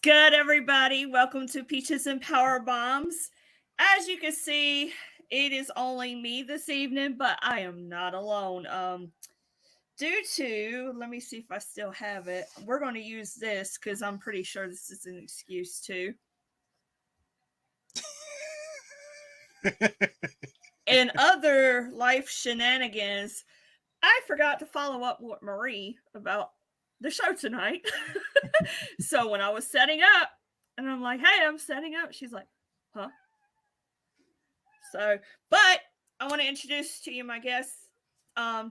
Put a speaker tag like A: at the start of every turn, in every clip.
A: good, everybody? Welcome to Peaches and Power Bombs. As you can see, it is only me this evening, but I am not alone. Due to, let me see if I still have it. We're going to use this because I'm pretty sure this is an excuse too. And other life shenanigans, I forgot to follow up with Marie about the show tonight. So when I was setting up, and I'm like, hey, I'm setting up, she's like, huh? So, but I want to introduce to you my guest.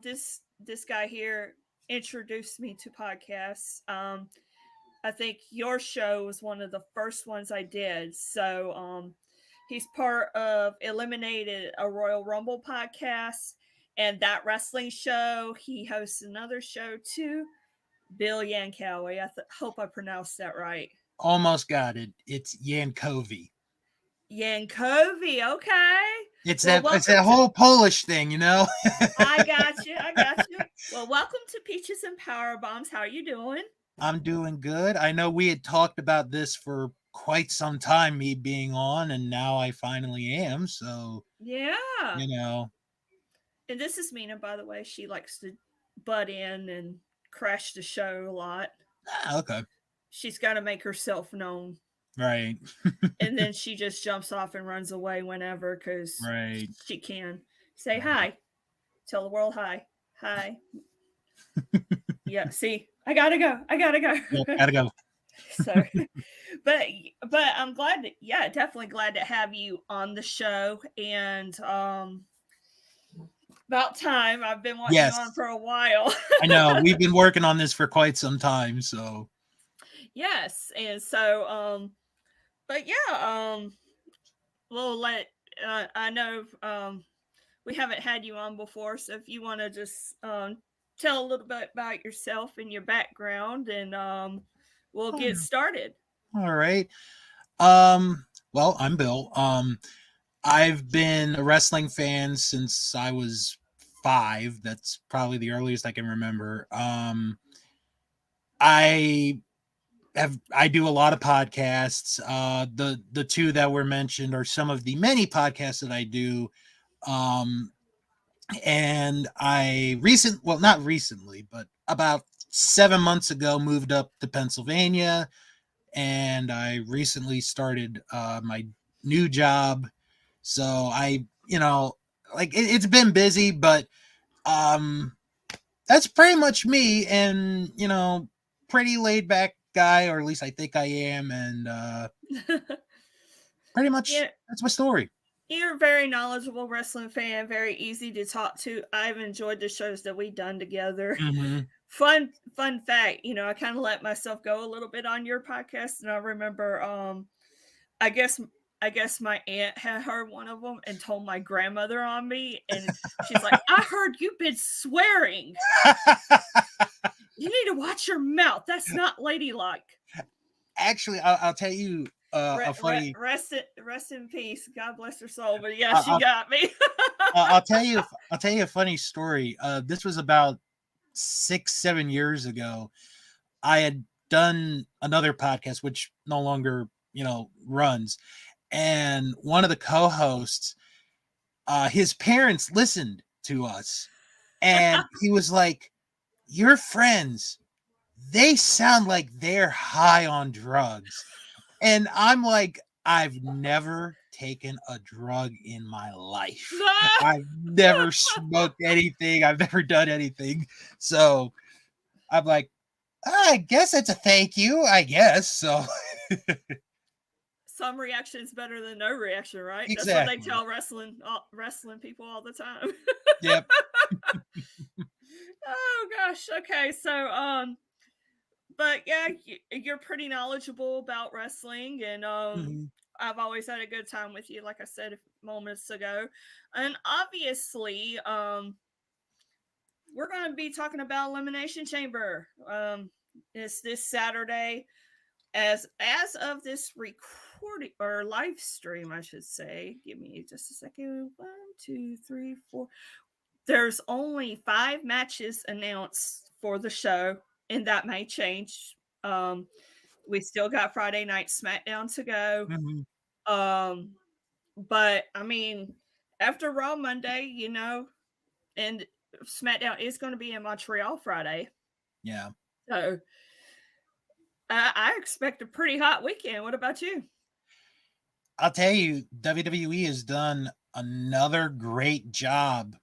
A: This guy here introduced me to podcasts. I think your show was one of the first ones I did. So, he's part of Eliminated, a Royal Rumble podcast, and that wrestling show. He hosts another show too, Bill Yankowy. Hope I pronounced that right.
B: Almost got it. It's Yankowy.
A: Yankowy, okay.
B: It's that whole Polish thing, you know.
A: I got you. Well, welcome to Peaches and Power Bombs. How are you doing?
B: I'm doing good. I know we had talked about this for quite some time, me being on, and now I finally am. So
A: yeah,
B: you know.
A: And this is Mina, by the way. She likes to butt in and crash the show a lot.
B: Okay.
A: She's got to make herself known.
B: Right.
A: And then she just jumps off and runs away whenever because she can. Say hi. Tell the world hi. Hi. Yeah, see, I gotta go.
B: Yep, gotta go.
A: So, but I'm glad that, definitely glad to have you on the show. And about time. I've been wanting you on for a while.
B: I know, we've been working on this for quite some time. So
A: yes, and so but yeah, we'll let I know we haven't had you on before, so if you want to just tell a little bit about yourself and your background, and we'll get started.
B: All right. Well, I'm Bill. I've been a wrestling fan since I was 5. That's probably the earliest I can remember. I do a lot of podcasts. The two that were mentioned are some of the many podcasts that I do. And not recently, but about 7 months ago, moved up to Pennsylvania, and I recently started my new job. So it's been busy, but that's pretty much me, and pretty laid back guy, or at least I think I am, and pretty much that's my story.
A: You're a very knowledgeable wrestling fan, very easy to talk to. I've enjoyed the shows that we've done together.
B: Mm-hmm.
A: Fun fact, I kind of let myself go a little bit on your podcast, and I remember I guess my aunt had heard one of them and told my grandmother on me, and she's like, I heard you've been swearing. You need to watch your mouth. That's not ladylike.
B: Actually, I'll tell you a funny...
A: Rest in peace. God bless her soul. But yeah, she got me.
B: I'll tell you a funny story. This was about 6-7 years ago. I had done another podcast, which no longer runs, and one of the co-hosts, his parents listened to us, and he was like, your friends, they sound like they're high on drugs. And I'm like, I've never taken a drug in my life. I've never smoked anything. I've never done anything. So I'm like, I guess it's a thank you, I guess. So
A: some reaction is better than no reaction, right?
B: Exactly.
A: That's what they tell wrestling people all the time.
B: Yep.
A: Oh gosh. Okay. So but yeah, you're pretty knowledgeable about wrestling, and I've always had a good time with you, like I said moments ago. And obviously, we're going to be talking about Elimination Chamber. It's this Saturday. As of this recording or live stream, I should say. Give me just a second. 1, 2, 3, 4. There's only 5 matches announced for the show, and that may change. We still got Friday night SmackDown to go.
B: Mhm.
A: Um, but I mean, after Raw Monday, and SmackDown is going to be in Montreal Friday.
B: Yeah.
A: So I expect a pretty hot weekend. What about you?
B: I'll tell you, WWE has done another great job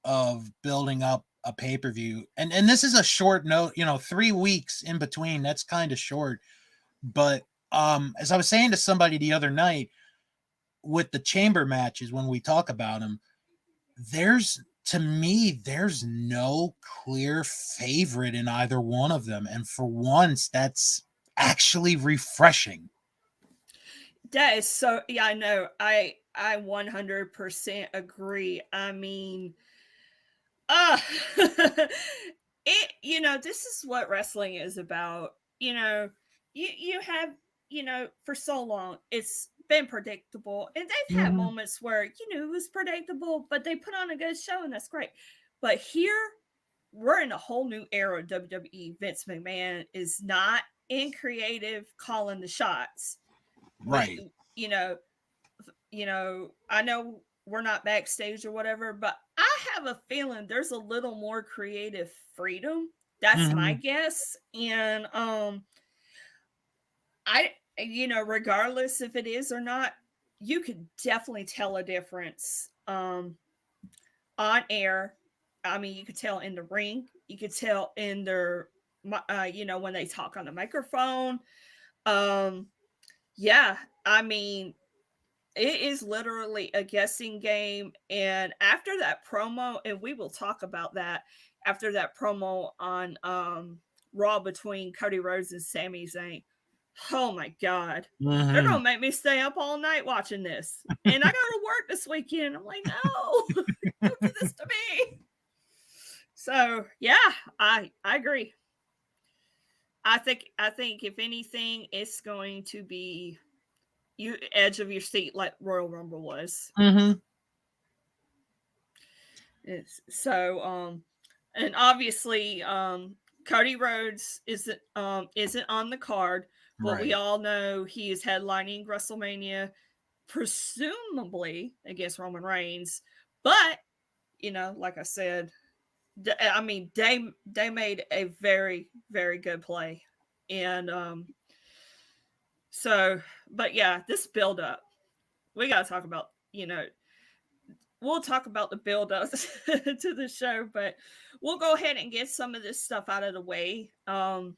B: of building up a pay-per-view. And this is a short note, 3 weeks in between. That's kind of short. But as I was saying to somebody the other night, with the chamber matches, when we talk about them, there's no clear favorite in either one of them. And for once, that's actually refreshing.
A: That is so. Yeah, I know. I 100% agree. I mean, uh this is what wrestling is about. You have, for so long it's been predictable, and they've had
B: Mhm.
A: moments where, it was predictable, but they put on a good show, and that's great. But here we're in a whole new era of WWE. Vince McMahon is not in creative calling the shots. We
B: Right.
A: you know, I know we're not backstage or whatever, but I have a feeling there's a little more creative freedom. That's my
B: Mhm.
A: guess. And I regardless if it is or not, you could definitely tell a difference on air. I mean, you could tell in the ring, you could tell in their when they talk on the microphone. Um yeah, I mean, it is literally a guessing game. And after that promo, and we will talk about that after that promo on Raw between Cody Rhodes and Sami Zayn. Oh my god. They're
B: Mhm.
A: gonna make me stay up all night watching this. And I gotta work this weekend. I'm like, no, don't do this to me. So yeah, I agree. I think if anything, it's going to be you edge of your seat like Royal Rumble was.
B: Mhm.
A: So and obviously Cody Rhodes isn't on the card, but we
B: Right.
A: all know he is headlining WrestleMania, presumably against Roman Reigns. But like I said, I mean, they made a very very good play. And so, but yeah, this build up, we got to talk about, we'll talk about the build up to the show, but we'll go ahead and get some of this stuff out of the way. Y'all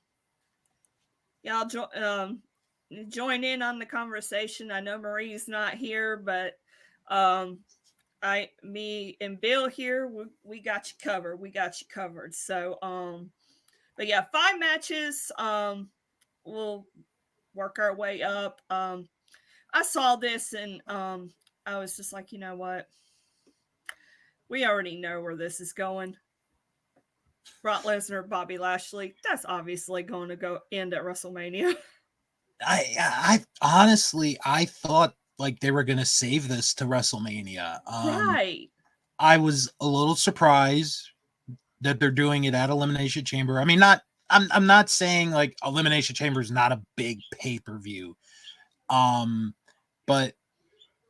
A: join in on the conversation. I know Marie's not here, but um, me and Bill here, we got you covered. We got you covered. So, but yeah, 5 matches. We'll work our way up. I saw this and I was just like, you know what? We already know where this is going. Brock Lesnar, Bobby Lashley. That's obviously going to go end at WrestleMania.
B: I honestly I thought like they were gonna save this to WrestleMania.
A: Right.
B: I was a little surprised that they're doing it at Elimination Chamber. I mean, not I'm not saying like Elimination Chamber is not a big pay per view, um, but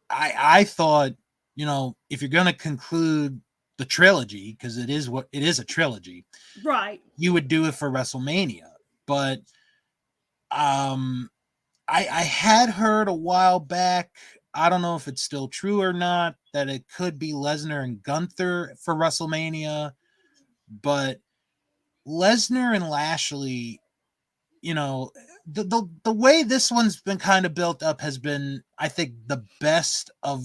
B: I thought, if you're gonna conclude the trilogy, because it is a trilogy,
A: Right.
B: you would do it for WrestleMania. But um I had heard a while back, I don't know if it's still true or not, that it could be Lesnar and Gunther for WrestleMania, but Lesnar and Lashley, the way this one's been kind of built up has been, I think, the best of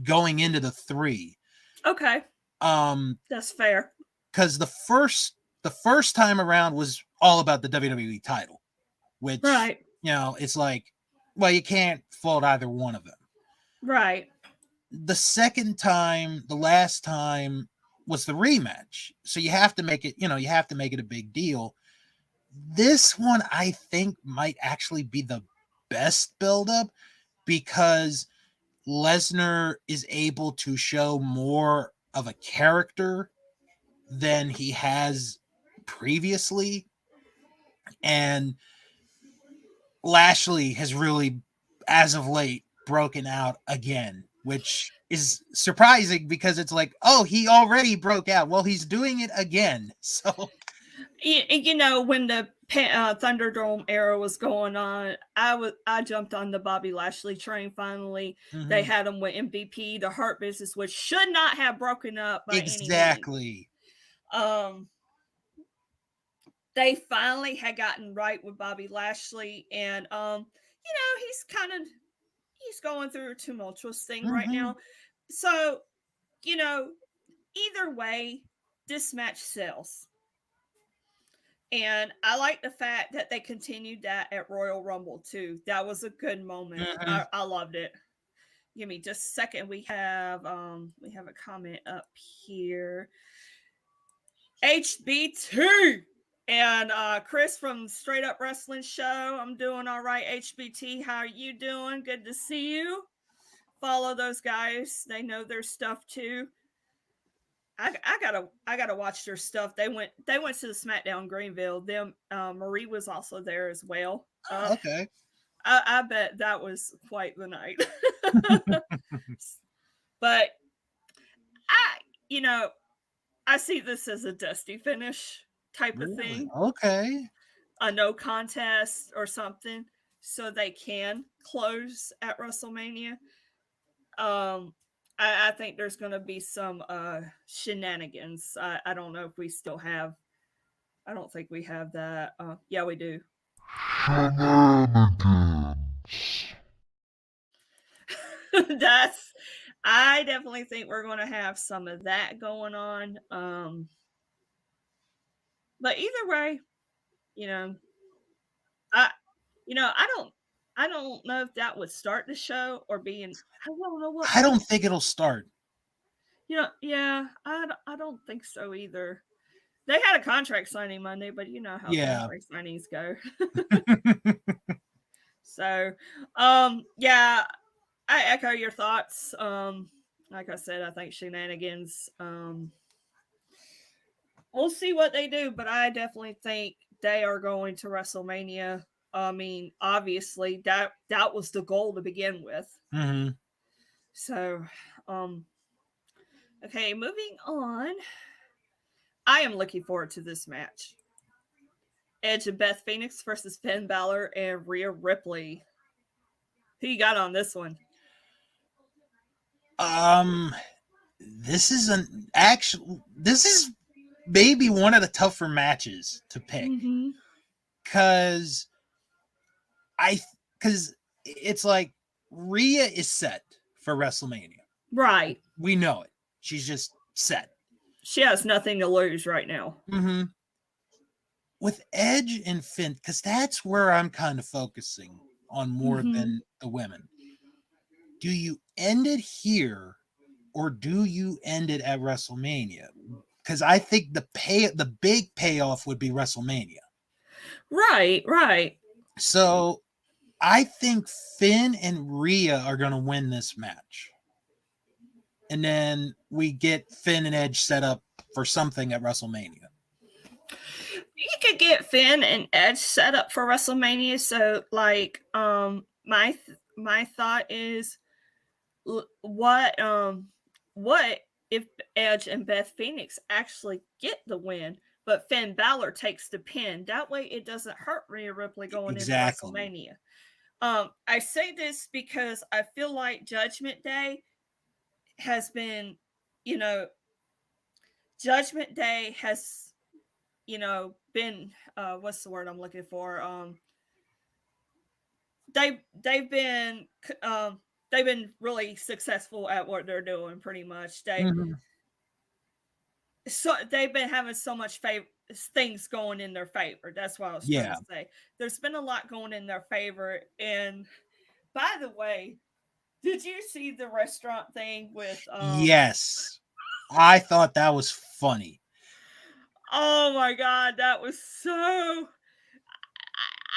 B: going into the three.
A: Okay.
B: Um,
A: That's fair.
B: because the first time around was all about the WWE title, which,
A: Right.
B: it's like, well, you can't fault either one of them.
A: Right.
B: The second time, the last time, was the rematch. So you have to make it a big deal. This one, I think, might actually be the best buildup because Lesnar is able to show more of a character than he has previously. And Lashley has really, as of late, broken out again, which is surprising because it's like, oh, he already broke out. Well, he's doing it again. So,
A: When the Thunderdome era was going on, I jumped on the Bobby Lashley train. Finally, they
B: mhm.
A: had him with MVP, the Hurt Business, which should not have broken up by any means.
B: Exactly.
A: Um, they finally had gotten right with Bobby Lashley, and he's going through a tumultuous thing right
B: Hmm.
A: now. So, you know, either way, this match sells. And I like the fact that they continued that at Royal Rumble too. That was a good moment.
B: Hmm.
A: I loved it. Give me just a second. We have a comment up here. HBT and Chris from Straight Up Wrestling Show. I'm doing all right. HBT, how are you doing? Good to see you. Follow those guys. They know their stuff too. I gotta watch their stuff. They went to the SmackDown Greenville. Them Marie was also there as well.
B: Okay.
A: I bet that was quite the night. But I you know I see this as a dusty finish type of
B: Really?
A: thing,
B: Okay.
A: a no contest or something, so they can close at WrestleMania. Um, I think there's going to be some shenanigans. I don't know if we still have. I don't think we have that. Yeah, we do. That's. I definitely think we're going to have some of that going on. But either way, you know, I, I don't know if that would start the show or be in. I don't know what
B: I
A: would.
B: don't think it'll start.
A: Yeah, I don't think so either. They had a contract signing Monday, but you know how
B: Yeah.
A: contract signings go. So, yeah, I echo your thoughts. Like I said, I think shenanigans. We'll see what they do, but I definitely think they are going to WrestleMania. I mean, obviously that was the goal to begin with.
B: Hmm.
A: So, um, okay, moving on. I am looking forward to this match. Edge and Beth Phoenix versus Finn Balor and Rhea Ripley. Who you got on this one?
B: Um, this is an actual. This is maybe one of the tougher matches to pick
A: Mm-hmm.
B: because I because it's like Rhea is set for WrestleMania.
A: Right.
B: We know it. She's just set.
A: She has nothing to lose right now.
B: Mm-hmm. With Edge and Finn, because that's where I'm kind of focusing on more
A: Mm-hmm.
B: than the women. Do you end it here or do you end it at WrestleMania? Because I think the big payoff would be WrestleMania.
A: Right, right.
B: So I think Finn and Rhea are going to win this match. And then we get Finn and Edge set up for something at WrestleMania.
A: You could get Finn and Edge set up for WrestleMania. So, like, my thought is, what if Edge and Beth Phoenix actually get the win, but Finn Balor takes the pin? That way, it doesn't hurt Rhea Ripley going into
B: Exactly.
A: WrestleMania. I say this because I feel like Judgment Day has been, you know, Judgment Day has, been what's the word I'm looking for? They've been um they've been really successful at what they're doing. Pretty much,
B: Mhm.
A: they've been having so much things going in their favor. That's what I was trying
B: Yeah.
A: to say. There's been a lot going in their favor. And by the way, did you see the restaurant thing with
B: Yes. I thought that was funny.
A: oh my god, that was so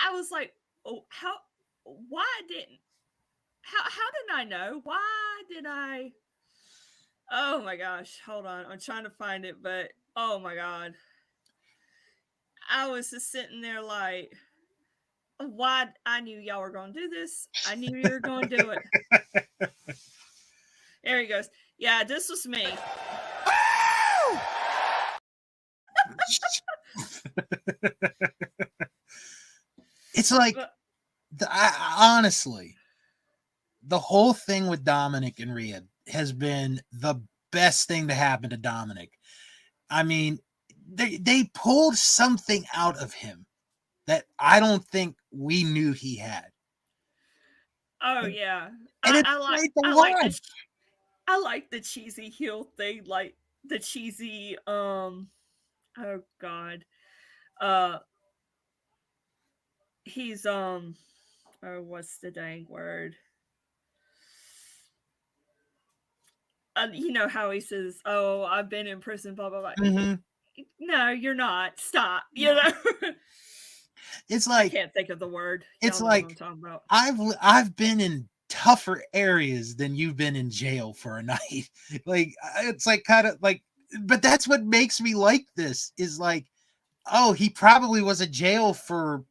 A: I was like, oh, why didn't how did I know? Why did I Oh my gosh, hold on. I'm trying to find it, but oh my god. I was just sitting there like why I knew y'all were going to do this. I knew you were going to do it. There he goes. Yeah, this was me.
B: It's like, honestly, the whole thing with Dominic and Rhea has been the best thing to happen to Dominic. I mean, they pulled something out of him that I don't think we knew he had.
A: Oh yeah,
B: And it's great to watch.
A: I like the cheesy heel thing, like the cheesy oh god, uh he's oh what's the dang word? You know how he says, "Oh, I've been in prison," blah blah blah.
B: Mm-hmm.
A: No, you're not. Stop. You know.
B: It's
A: I
B: like,
A: can't think of the word.
B: it's
A: Y'all know what
B: like
A: I'm talking about.
B: I've been in tougher areas than you've been in jail for a night. Like, it's like kind of like, but that's what makes me like this is like, oh, he probably was in jail for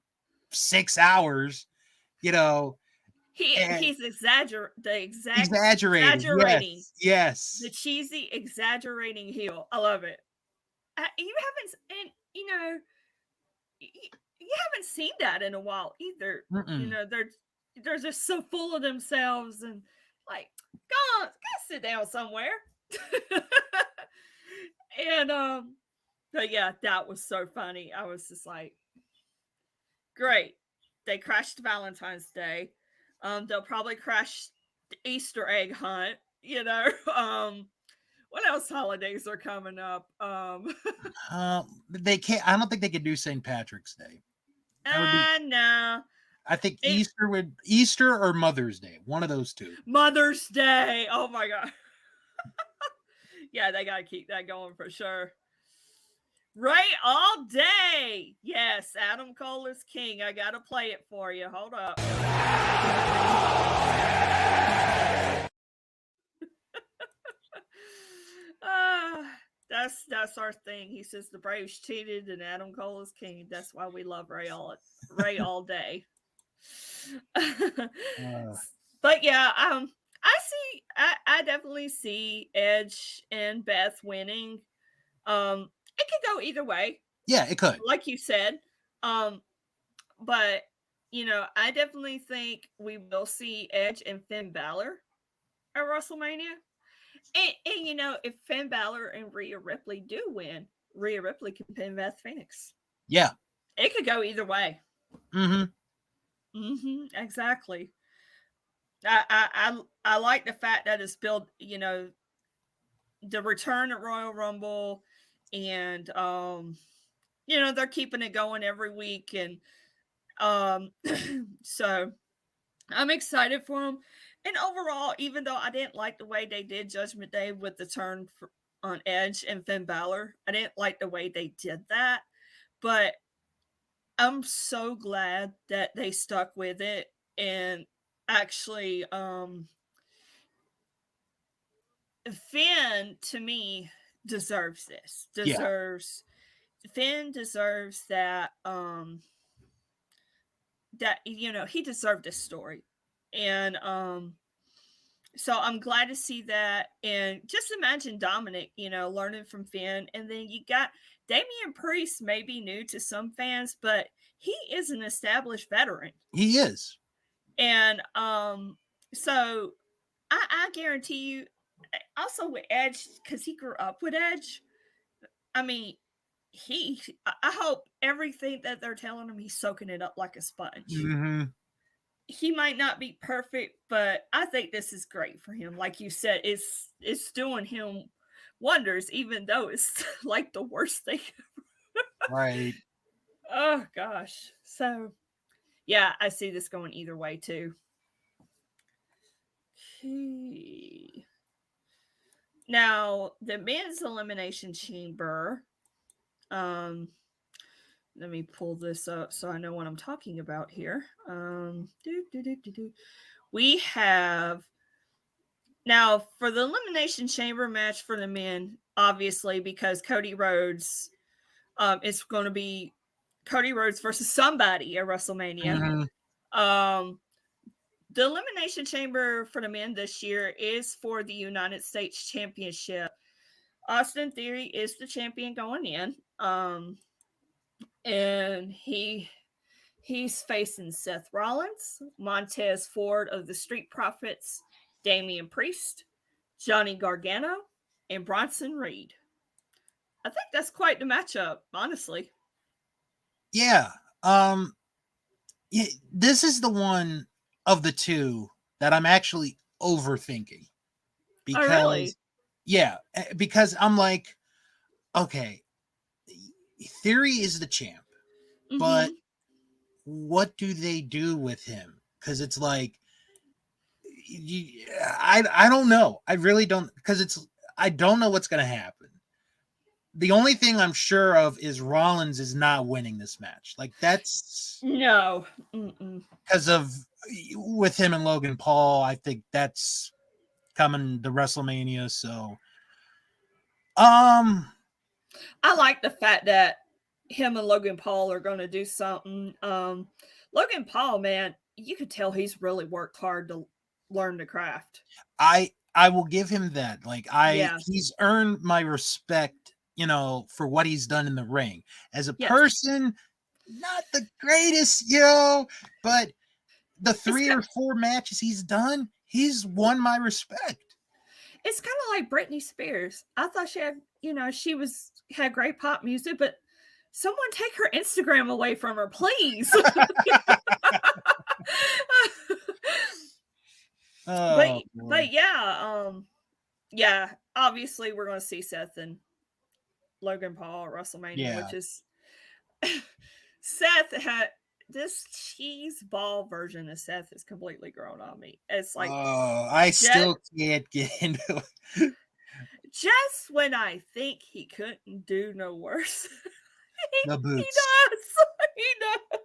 B: 6 hours, you know, and
A: He's
B: exaggerating.
A: exaggerating
B: Yes,
A: the
B: yes.
A: cheesy exaggerating heel. I love it. You haven't, and you haven't seen that in a while either. You
B: Mm-mm.
A: know, they're just so full of themselves and like, go sit down somewhere. And but yeah, that was so funny. I was just like, great. They crashed Valentine's Day. They'll probably crash the Easter egg hunt. You know, what else holidays are coming up?
B: They can't. I don't think they could do St. Patrick's Day. That would be.
A: No.
B: I think
A: It
B: Easter or Mother's Day, one of those two.
A: Mother's Day. Oh my god. Yeah, they gotta keep that going for sure. Ray all day. Yes, Adam Cole is king. I gotta play it for you. Hold up. That's our thing. He says the Braves cheated and Adam Cole is king. That's why we love Ray all day.
B: Uh,
A: But yeah, I definitely see Edge and Beth winning. It could go either way,
B: yeah, it could.
A: like you said. Um, but I definitely think we will see Edge and Finn Balor at WrestleMania. And if Finn Balor and Rhea Ripley do win, Rhea Ripley can pin Beth Phoenix.
B: Yeah.
A: It could go either way.
B: Mm-hmm.
A: Exactly. I like the fact that it's built, the return at Royal Rumble, and they're keeping it going every week, and so I'm excited for them. And overall, even though I didn't like the way they did Judgment Day with the turn on Edge and Finn Balor, I didn't like the way they did that, but I'm so glad that they stuck with it and actually Finn, to me, deserves this.
B: Yeah.
A: Finn deserves that he deserved this story. And so I'm glad to see that. And just imagine Dominic, learning from Finn. And then you got Damian Priest, may be new to some fans, but he is an established veteran.
B: He is.
A: And so I guarantee you, also with Edge, because he grew up with Edge, I mean, I hope everything that they're telling him, he's soaking it up like a sponge.
B: Mm-hmm.
A: He might not be perfect, but I think this is great for him. Like you said, it's doing him wonders, even though it's like the worst thing.
B: Right.
A: Oh gosh. So yeah, I see this going either way too. Okay. Now the men's elimination chamber. Um, let me pull this up so I know what I'm talking about here. We have now for the elimination chamber match for the men, obviously because Cody Rhodes is going to be Cody Rhodes versus somebody at WrestleMania.
B: Mhm.
A: Um, the Elimination Chamber for the men this year is for the United States Championship. Austin Theory is the champion going in. And he's facing Seth Rollins, Montez Ford of the Street Profits, Damian Priest, Johnny Gargano, and Bronson Reed. I think that's quite the matchup, honestly.
B: Yeah. Um yeah, this is the one of the two that I'm actually overthinking
A: Oh, really?
B: because because I'm like, okay, Theory is the champ, but
A: Mm-hmm.
B: what do they do with him? Because it's like, I don't know. I really don't, because I don't know what's going to happen. The only thing I'm sure of is Rollins is not winning this match. Like, that's
A: No. Mm-mm.
B: because of with him and Logan Paul. I think that's coming to WrestleMania. So, um,
A: I like the fact that him and Logan Paul are going to do something. Logan Paul, man, you could tell he's really worked hard to learn the craft.
B: I will give him that. Like,
A: Yeah.
B: he's earned my respect, for what he's done in the ring. As a
A: Yes.
B: person, not the greatest, but the
A: It's
B: 3 or 4 matches he's done, he's won my respect.
A: it's kind of like Britney Spears. I thought she had, she had great pop music, but someone take her Instagram away from her, please. but
B: Oh boy.
A: but yeah, yeah, obviously we're going to see Seth and Logan Paul at WrestleMania,
B: Yeah.
A: which is Seth had this cheese ball version of Seth is completely grown on me. It's like
B: Oh, I
A: just
B: still can't get into it.
A: just when I think he couldn't do no worse,
B: The
A: he
B: boots.
A: does. He does.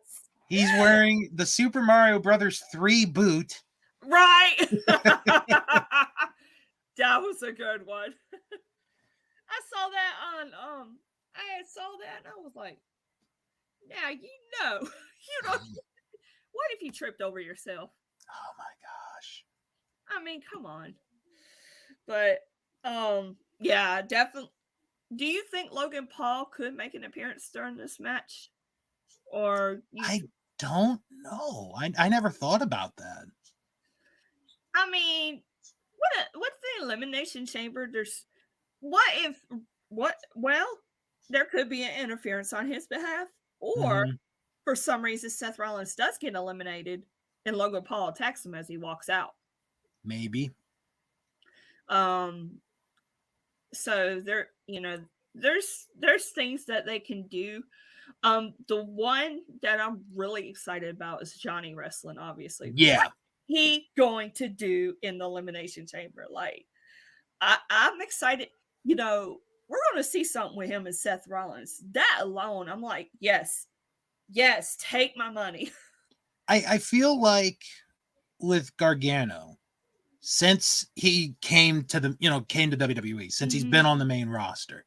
B: He's wearing the Super Mario Brothers 3 boot.
A: Right. That was a good one. I saw that on I saw that and I was like, now you know what if you tripped over yourself?
B: Oh my gosh.
A: I mean, come on. But yeah, definitely. Do you think Logan Paul could make an appearance during this match? Or you
B: I don't know. I never thought about that.
A: I mean, what's the elimination chamber? There's what if what well, there could be an interference on his behalf, or
B: Mhm.
A: for some reason Seth Rollins does get eliminated and Logan Paul attacks him as he walks out.
B: Maybe.
A: Um so there's things that they can do. The one that I'm really excited about is Johnny wrestling, obviously. What
B: Yeah.
A: he going to do in the elimination chamber? Like I'm excited. We're going to see something with him and Seth Rollins. That alone, I'm like, yes, take my money.
B: I feel like with Gargano, since he came to WWE, since he's
A: Mm-hmm.
B: been on the main roster,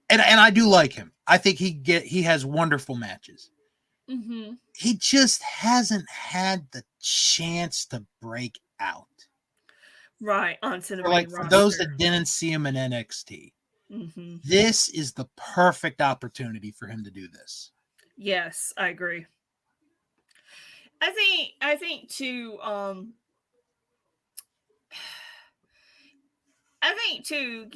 B: and I do like him. I think he has wonderful matches.
A: Mm-hmm.
B: He just hasn't had the chance to break out.
A: Right onto the
B: For like
A: main
B: for those that
A: roster.
B: didn't see him in NXT,
A: Mm-hmm.
B: this is the perfect opportunity for him to do this.
A: Yes, I agree. I think too. I think too.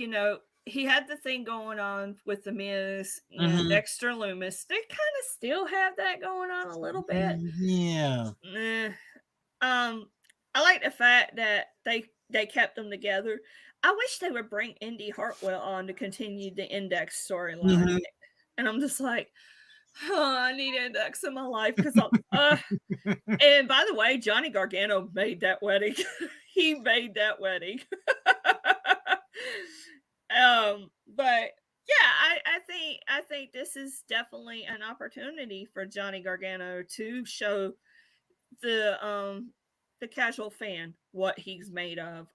A: He had the thing going on with the Miz and
B: Mm-hmm.
A: Dexter Loomis. They kind of still have that going on a little bit.
B: Yeah.
A: Eh, I like the fact that they kept them together. I wish they would bring Indy Hartwell on to continue the Index storyline,
B: Mm-hmm.
A: and I'm just like, oh, I need Index in my life because I'm. And by the way, Johnny Gargano made that wedding. He made that wedding. But yeah, I think this is definitely an opportunity for Johnny Gargano to show the casual fan what he's made of.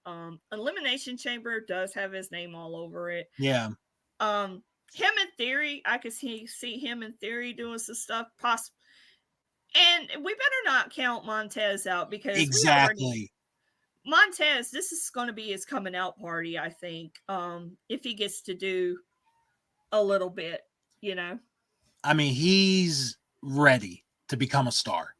A: Elimination Chamber does have his name all over it.
B: Yeah.
A: Um him in theory, I could see him in theory doing some stuff. And we better not count Montez out because we already
B: Exactly.
A: Montez. This is going to be his coming out party, I think. If he gets to do a little bit, you know.
B: I mean, he's ready to become a star.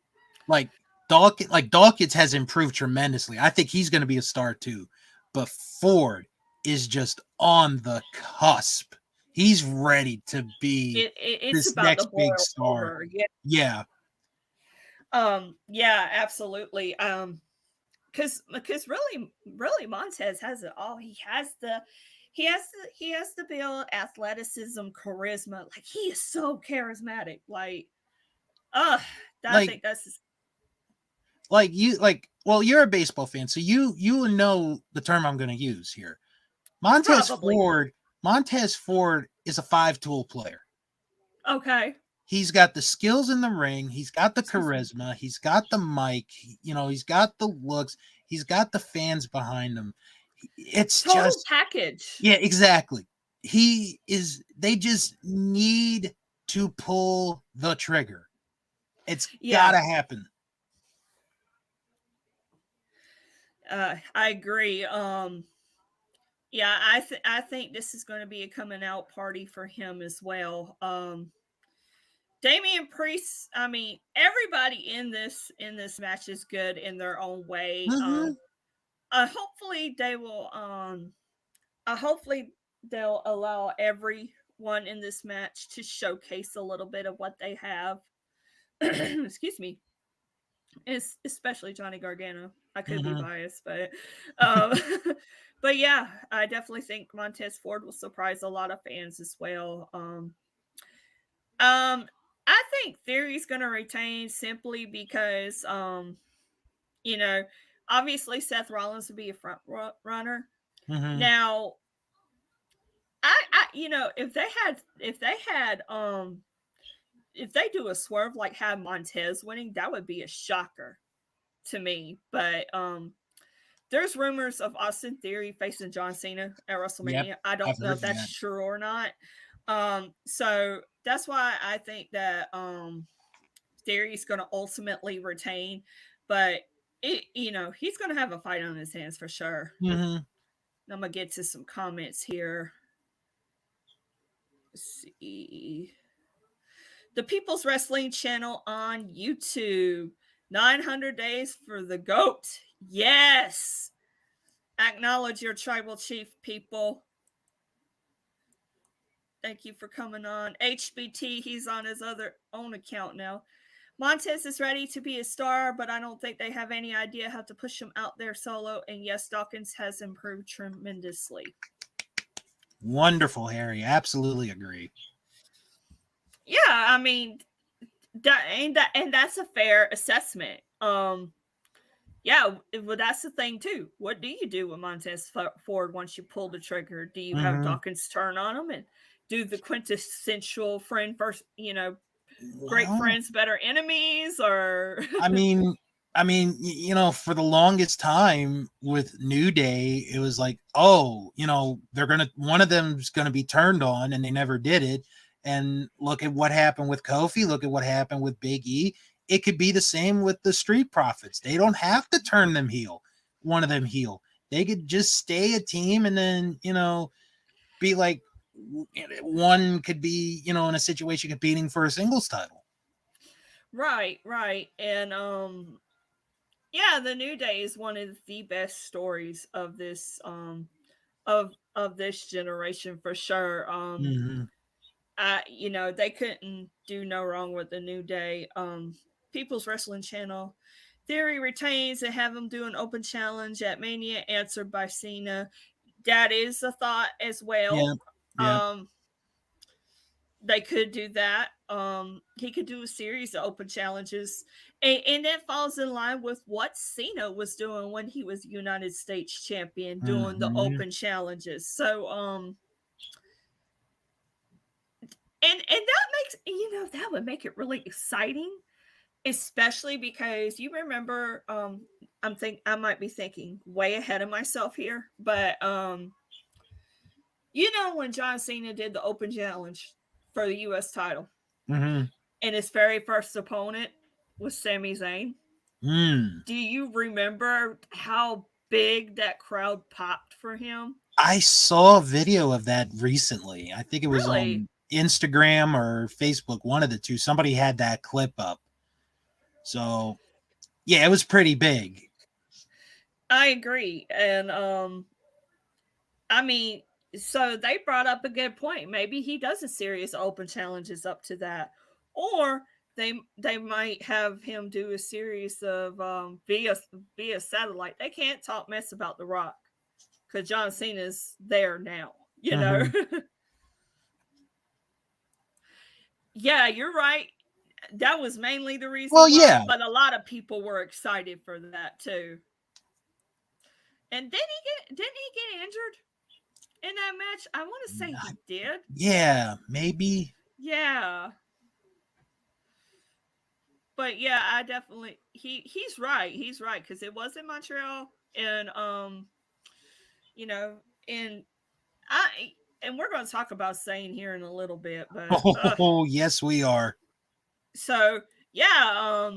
B: Like Dawkins has improved tremendously. I think he's going to be a star too. But Ford is just on the cusp. He's ready to be
A: It's
B: this
A: about to
B: next big
A: boil
B: star.
A: over. Yeah.
B: Yeah.
A: Yeah, absolutely. Because really Montez has it all. He has the build, athleticism, charisma. Like he is so charismatic. Like, uh, I
B: Like
A: think that's
B: well, you're a baseball fan, so you know the term I'm going to use here. Montez
A: probably
B: Ford, Montez Ford is a five-tool player.
A: okay.
B: He's got the skills in the ring, he's got the
A: Excuse me.
B: charisma, he's got the mic, he's got the looks, he's got the fans behind him. It's
A: Total
B: just
A: package.
B: yeah, exactly. He is they just need to pull the trigger. It's got
A: Yeah,
B: to happen.
A: I agree. Yeah, I think this is going to be a coming out party for him as well. Damian Priest, I mean, everybody in this match is good in their own way.
B: Mhm.
A: Hopefully they will hopefully they'll allow everyone in this match to showcase a little bit of what they have. Excuse me. It's especially Johnny Gargano. I could be
B: Mhm.
A: biased, but um but yeah, I definitely think Montez Ford will surprise a lot of fans as well. Um, I think Theory's going to retain simply because, you know, obviously Seth Rollins would be a front runner.
B: Mhm.
A: Now, you know, if they do a swerve like have Montez winning, that would be a shocker to me. But there's rumors of Austin Theory facing John Cena at
B: Yep.
A: WrestleMania. I
B: I've
A: don't know
B: heard
A: if that's
B: that.
A: true or not. So that's why I think that Theory's going to ultimately retain, but he's going to have a fight on his hands for sure.
B: Mhm.
A: I'm gonna get to some comments here. Let's see. The People's Wrestling Channel on YouTube. 900 days for the GOAT. Yes. Acknowledge your tribal chief, people. Thank you for coming on. HBT, he's on his own account now. Montez is ready to be a star, but I don't think they have any idea how to push him out there solo. And yes, Dawkins has improved tremendously.
B: Wonderful, Harry. Absolutely agree.
A: Yeah, I mean and that's a fair assessment. Yeah, well, that's the thing too. What do you do with Montez Ford once you pull the trigger? Do you have
B: Mhm.
A: Dawkins turn on him and do the quintessential friend versus, great
B: Well,
A: friends, better enemies, or
B: I mean, for the longest time with New Day, it was like, oh, they're one of them's gonna be turned on, and they never did it. And look at what happened with Kofi. Look at what happened with Big E. It could be the same with the Street Profits. They don't have to turn them heel, one of them heel. They could just stay a team, and then be like one could be in a situation competing for a singles title.
A: right, and yeah, the New Day is one of the best stories of this of this generation for sure.
B: Mm-hmm.
A: They couldn't do no wrong with the New Day. People's Wrestling Channel. Theory retains and have him do an open challenge at Mania, answered by Cena. That is a thought as
B: Yeah,
A: well.
B: yeah.
A: They could do that. He could do a series of open challenges, and that falls in line with what Cena was doing when he was United States champion, doing the
B: Mm-hmm.
A: open challenges. So, and that makes that would make it really exciting, especially because you remember I might be thinking way ahead of myself here, but You know when John Cena did the Open Challenge for the U.S. title,
B: Mm-hmm.
A: and his very first opponent was Sami Zayn?
B: Mm.
A: Do you remember how big that crowd popped for him?
B: I saw a video of that recently. I think it was
A: Really?
B: on Instagram or Facebook, one of the two. Somebody had that clip up. So yeah, it was pretty big.
A: I agree. And I mean, so they brought up a good point. Maybe he does a series of open challenges up to that. Or they might have him do a series of via satellite. They can't talk mess about The Rock because John Cena's there now, you know.
B: Mm-hmm.
A: Yeah, you're right. That was mainly the reason
B: Well,
A: why,
B: yeah.
A: but a lot of people were excited for that too. And didn't he get injured in that match? I want to say he did.
B: Yeah, maybe.
A: Yeah. But yeah, I definitely he's right. He's right because it was in Montreal and you know, and I and we're going to talk about Sane here in a little bit, but
B: Oh, yes, we are.
A: so yeah,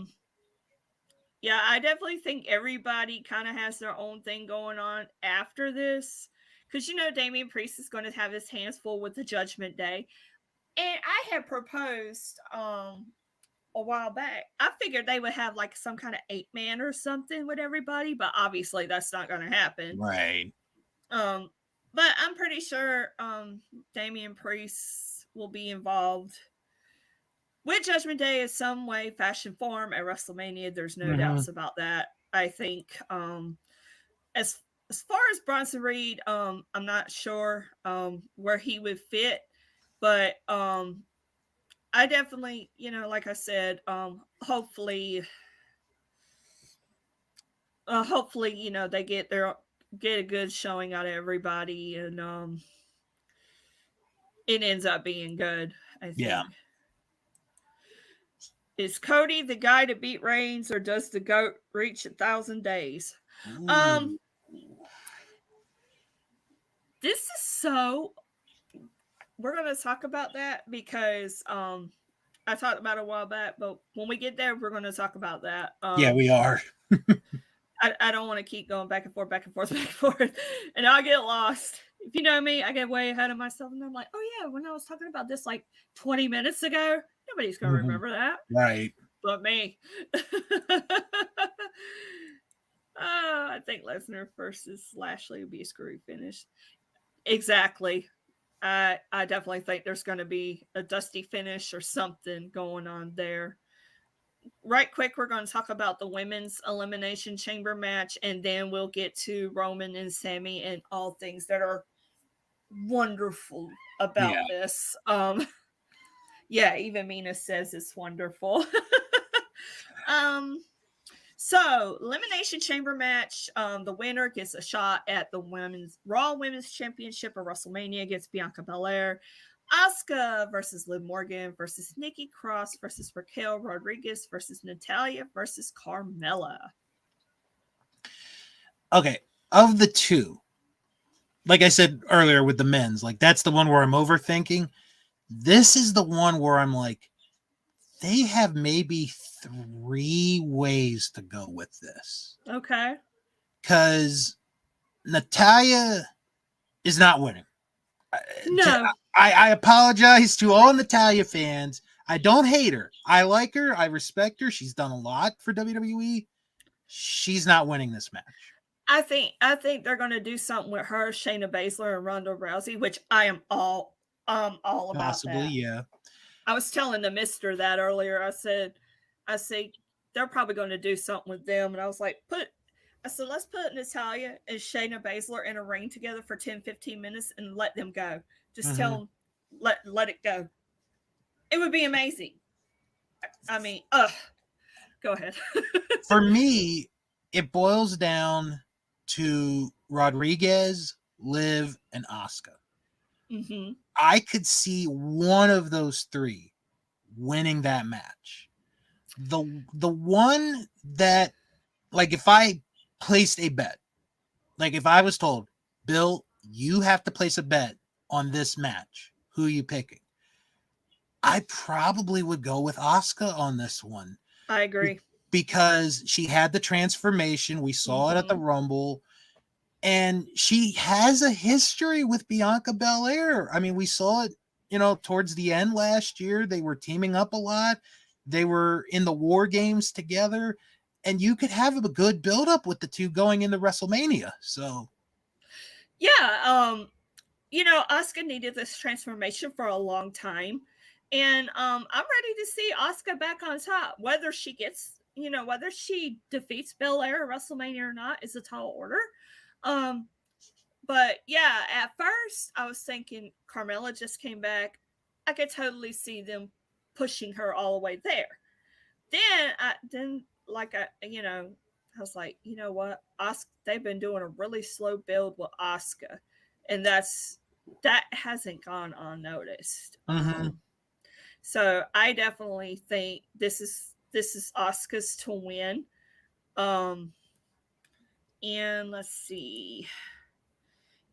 A: yeah, I definitely think everybody kind of has their own thing going on after this. Because, you know, Damian Priest is going to have his hands full with the Judgment Day. And I had proposed a while back. I figured they would have like some kind of 8-man or something with everybody, but obviously that's not going to happen.
B: Right.
A: Um, but I'm pretty sure Damian Priest will be involved with Judgment Day in some way, fashion, form at WrestleMania. There's no
B: Mm-hmm.
A: doubts about that. I think as as far as Bronson Reed, I'm not sure where he would fit, but I definitely, you know, like I said, hopefully, you know, they get a good showing out of everybody, and it ends up being good. I
B: Yeah.
A: think. Is Cody the guy to beat Reigns, or does the goat reach 1,000 days?
B: Ooh.
A: Um, this is so. We're gonna talk about that because I talked about it a while back, but when we get there, we're gonna talk about that.
B: Yeah, we are.
A: I don't want to keep going back and forth, back and forth, back and forth, and I'll get lost. If you know me, I get way ahead of myself, and I'm like, oh yeah, when I was talking about this like 20 minutes ago, nobody's gonna
B: Mm-hmm.
A: remember that,
B: Right.
A: but me. I think Lesnar versus Lashley would be a screwy finish. Exactly. I definitely think there's going to be a dusty finish or something going on there. Right quick, we're going to talk about the women's elimination chamber match, and then we'll get to Roman and Sammy and all things that are wonderful
B: Yeah.
A: about this. Yeah, even Mina says it's wonderful. um, So, Elimination Chamber match. The winner gets a shot at the Raw Women's Championship of WrestleMania against Bianca Belair. Asuka versus Liv Morgan versus Nikki Cross versus Raquel Rodriguez versus Natalia versus Carmella.
B: Okay. Of the two, like I said earlier with the men's, like that's the one where I'm overthinking. This is the one where I'm like, they have maybe 3 ways to go with this.
A: Okay.
B: Because Natalia is not winning.
A: No.
B: I apologize to all Natalia fans. I don't hate her. I like her. I respect her. She's done a lot for WWE. She's not winning this match.
A: I think they're going to do something with her, Shayna Baszler, and Ronda Rousey, which I am all about
B: Possibly,
A: that.
B: yeah.
A: I was telling the mister that earlier. I said they're probably going to do something with them, and I was like, let's put Natalia and Shayna Baszler in a ring together for 10, 15 minutes and let them go. Just tell them let it go. It would be amazing. I mean, go ahead.
B: For me, it boils down to Rodriguez, Liv, and Asuka.
A: Mm-hmm.
B: I could see one of those 3 winning that match. The one that, like, if I placed a bet, like if I was told, Bill, you have to place a bet on this match, who are you picking? I probably would go with Asuka on this one.
A: I agree.
B: Because she had the transformation. We saw it at the
A: Mm-hmm.
B: Rumble. And she has a history with Bianca Belair. I mean, we saw it, towards the end last year. They were teaming up a lot. They were in the War Games together. And you could have a good build-up with the two going into WrestleMania. So,
A: Yeah, Asuka needed this transformation for a long time. And I'm ready to see Asuka back on top. Whether she defeats Belair at WrestleMania or not is a tall order. Um, but yeah, at first I was thinking Carmella just came back. I could totally see them pushing her all the way there. I was like, you know what? They've been doing a really slow build with Asuka, and that hasn't gone unnoticed.
B: mm-hmm.
A: So I definitely think this is Asuka's to win. Um, and let's see.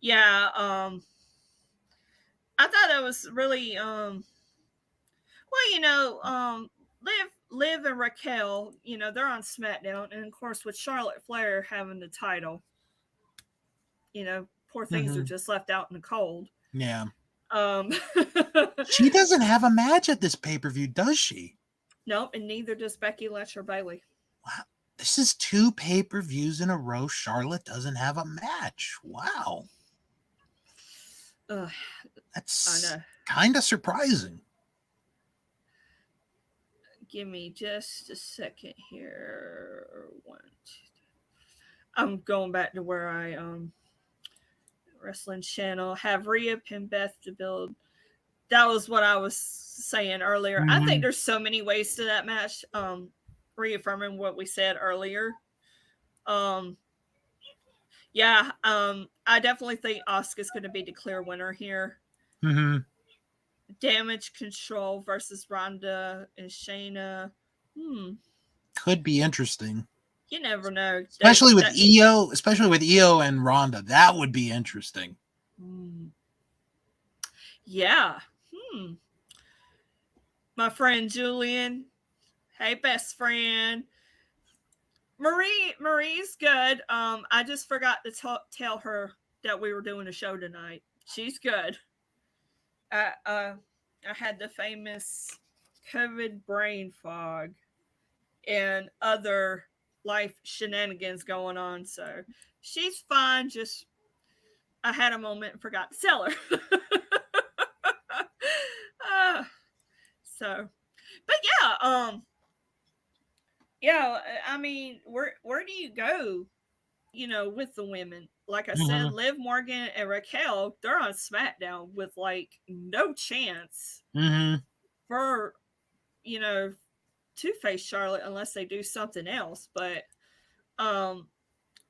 A: Yeah, I thought that was really Liv and Raquel, they're on SmackDown, and of course with Charlotte Flair having the title, poor things are
B: Mm-hmm.
A: just left out in the cold.
B: Yeah.
A: Um,
B: She doesn't have a match at this pay-per-view, does she?
A: nope, and neither does Becky Lynch or Bayley.
B: Wow. This is 2 pay-per-views in a row. Charlotte doesn't have a match. Wow.
A: Ugh, I
B: That's
A: know.
B: kind of surprising.
A: Give me just a second here. I'm going back to where I wrestling channel have Rhea pin Beth to build. That was what I was saying earlier. I think
B: Mm-hmm.
A: there's so many ways to that match. Reaffirming what we said earlier. Um, yeah, I definitely think Asuka's going to be the clear winner here.
B: Mm-hmm.
A: Damage Control versus Ronda and Shayna.
B: Could be interesting.
A: You never know.
B: Especially with Io and Ronda. That would be interesting.
A: Hmm. Yeah. My friend Julian. Hey, best friend. Marie's good. I just forgot to tell her that we were doing a show tonight. She's good. I had the famous COVID brain fog and other life shenanigans going on, so she's fine. Just I had a moment and forgot to tell her. uh, so, but yeah. I mean, where do you go? With the women, like I said,
B: Mm-hmm.
A: Liv Morgan and Raquel, they're on SmackDown with like no chance
B: Mm-hmm.
A: for you know to face Charlotte unless they do something else. But um,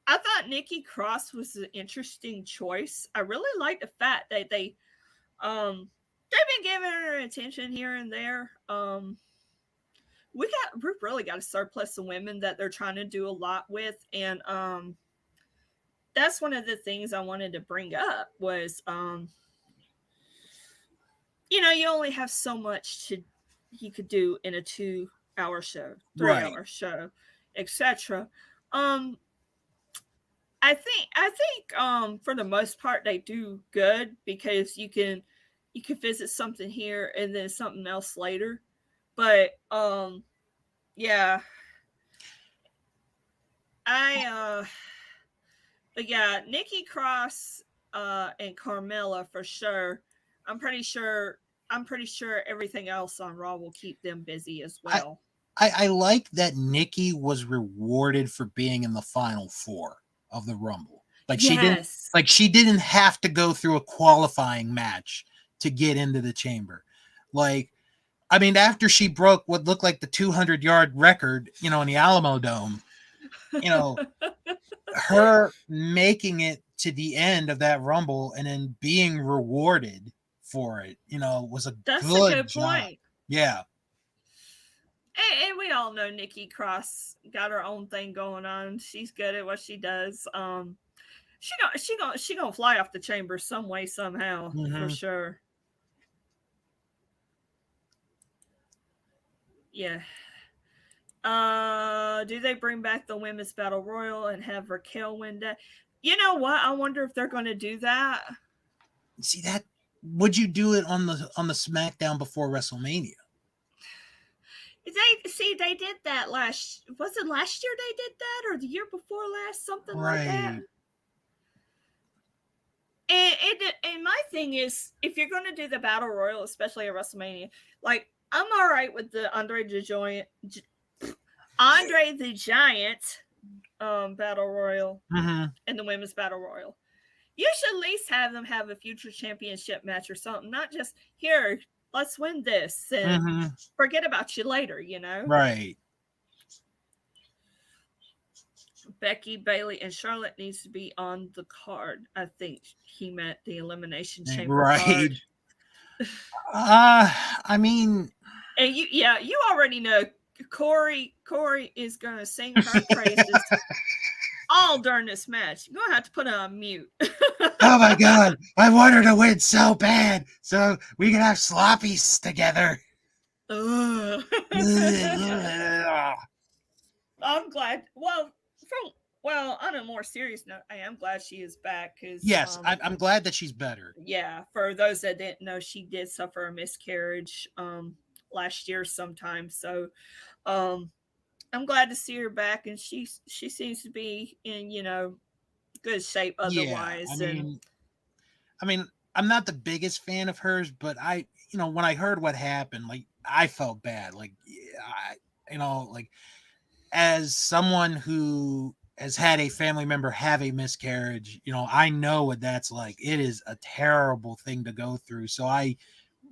A: I thought Nikki Cross was an interesting choice. I really like the fact that they've been giving her attention here and there. We really got a surplus of women that they're trying to do a lot with, and that's one of the things I wanted to bring up was you only have so much to you could do in a 2 hour show, 3 hour
B: Right.
A: show, etc. um I think for the most part they do good because you can visit something here and then something else later. But yeah, I but yeah, Nikki Cross and Carmella for sure. I'm pretty sure everything else on Raw will keep them busy as
B: I,
A: well.
B: I like that Nikki was rewarded for being in the final 4 of the Rumble.
A: Yes.
B: She didn't have to go through a qualifying match to get into the chamber. Like, I mean, after she broke what looked like the 200-yard record, in the Alamo Dome, you know, her making it to the end of that Rumble and then being rewarded for it, was a
A: That's a
B: good
A: good
B: job.
A: point.
B: Yeah.
A: And we all know Nikki Cross got her own thing going on. She's good at what she does. She gonna fly off the chamber some way somehow for
B: Mm-hmm.
A: sure. Yeah. Do they bring back the women's battle royal and have Raquel win that? You know what? I wonder if they're going to do that.
B: See that? Would you do it on the SmackDown before WrestleMania?
A: They did that last. Was it last year they did that, or the year before last? Something like that.
B: Right.
A: And my thing is, if you're going to do the battle royal, especially at WrestleMania, like I'm all right with the Andre the Giant battle royal
B: Mm-hmm.
A: and the women's battle royal. You should at least have them have a future championship match or something, not just here, let's win this and
B: Mm-hmm.
A: forget about you later, you know?
B: Right.
A: Becky, Bailey, and Charlotte needs to be on the card. I think he meant the Elimination Chamber
B: Right.
A: card.
B: I mean,
A: And you already know Corey is gonna sing her praises all during this match. You're gonna have to put her on mute.
B: oh my god, I want her to win so bad, so we can have sloppies together.
A: I'm glad. Well, on a more serious note, I am glad she is back because
B: yes, I'm glad that she's better.
A: yeah, for those that didn't know, she did suffer a miscarriage last year sometime. So I'm glad to see her back, and she seems to be in good shape
B: Yeah,
A: otherwise. And
B: I mean, I'm not the biggest fan of hers, but when I heard what happened, like I felt bad. Like, like as someone who has had a family member have a miscarriage, I know what that's like. It is a terrible thing to go through. So I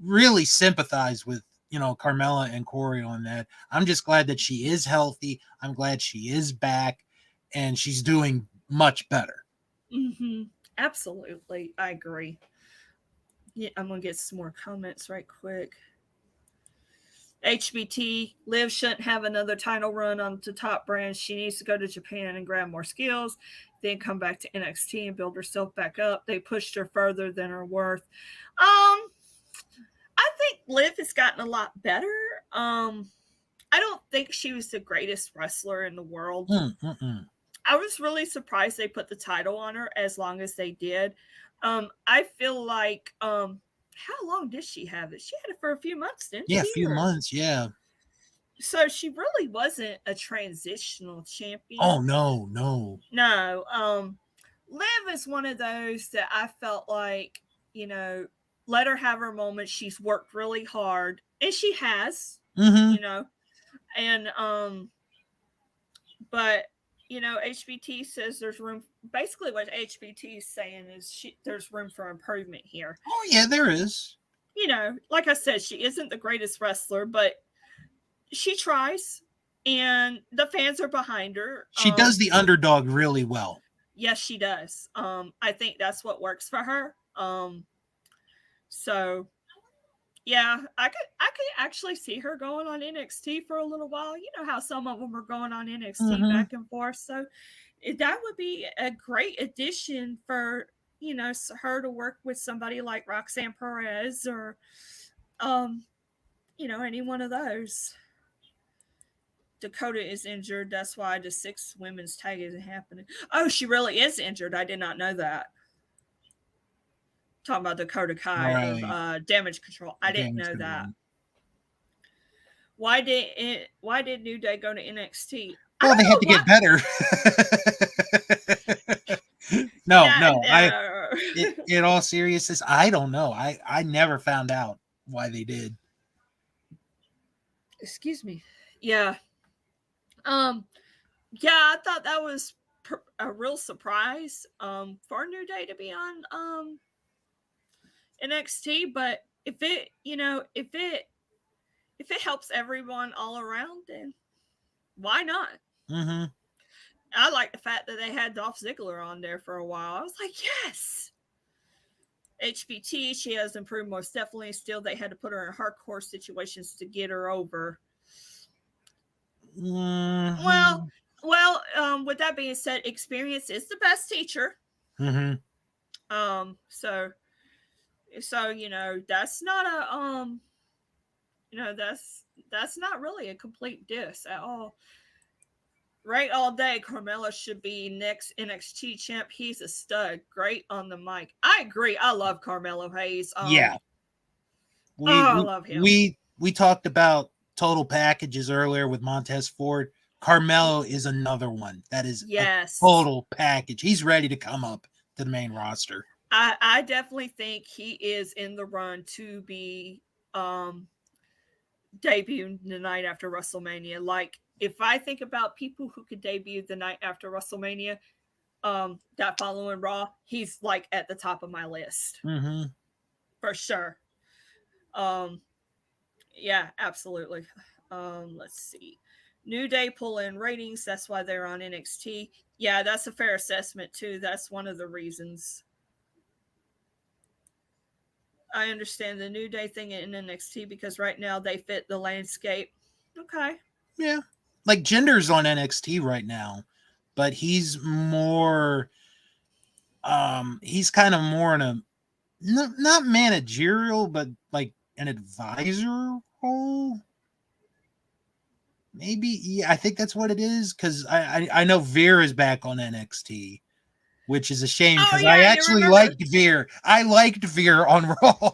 B: really sympathize with, Carmella and Corey on that. I'm just glad that she is healthy. I'm glad she is back and she's doing much better.
A: Absolutely, I agree. Yeah, I'm gonna get some more comments right quick. HBT Liv shouldn't have another title run on the top brand. She needs to go to Japan and grab more skills, then come back to NXT and build herself back up. They pushed her further than her worth. I think Liv has gotten a lot better. I don't think she was the greatest wrestler in the world. I was really surprised they put the title on her as long as they did. I feel like how long did she have it? She had it for a few months, didn't she?
B: Yeah, a few months, yeah.
A: So she really wasn't a transitional champion.
B: Oh no.
A: No. Liv is one of those that I felt like, let her have her moment. She's worked really hard. And she has, and but HBT says there's room. Basically, what HBT is saying is there's room for improvement here.
B: Oh yeah, there is.
A: Like I said, she isn't the greatest wrestler, but she tries, and the fans are behind her.
B: She does the underdog really well.
A: Yes, she does. I think that's what works for her. So yeah, I could actually see her going on NXT for a little while. You know how some of them are going on NXT back and forth. So that would be a great addition for her to work with somebody like Roxanne Perez or any one of those. Dakota is injured. That's why the 6 women's tag isn't happening. Oh, she really is injured. I did not know that. Talking about Dakota Kai of Damage Control. I didn't know that. Why did New Day go to NXT?
B: Well, they had to get better. No. In all seriousness, I don't know. I never found out why they did.
A: Excuse me. Yeah. Yeah, I thought that was a real surprise for New Day to be on NXT, but if it helps everyone all around, then why not? I like the fact that they had Dolph Ziggler on there for a while. I was like, yes. HBT, she has improved most definitely. Still, they had to put her in hardcore situations to get her over. Well, with that being said, experience is the best teacher.
B: Mm-hmm.
A: So that's not a that's not really a complete diss at all. Right all day, Carmella should be next NXT champ. He's a stud. Great on the mic. I agree. I love Carmelo Hayes.
B: Yeah. We
A: I
B: we
A: love him.
B: we talked about total packages earlier with Montez Ford. Carmelo is another one that is a
A: Yes.
B: total package. He's ready to come up to the main roster.
A: I definitely think he is in the run to be um debuted the night after WrestleMania. Like, if I think about people who could debut the night after WrestleMania, that following Raw, he's like at the top of my list
B: Mm-hmm.
A: for sure. Um, yeah, absolutely. Let's see. New Day pull in ratings. That's why they're on NXT. Yeah, that's a fair assessment too. That's one of the reasons. I understand the New Day thing in NXT because right now they fit the landscape. Okay.
B: Yeah. Like Jinder's on NXT right now, but he's kind of more in a not managerial, but like an advisor role. Maybe, yeah, I think that's what it is. Because I know Veer is back on NXT, which is a shame
A: Oh
B: because I
A: yeah, you
B: actually
A: remember?
B: liked Veer. I liked Veer on Raw.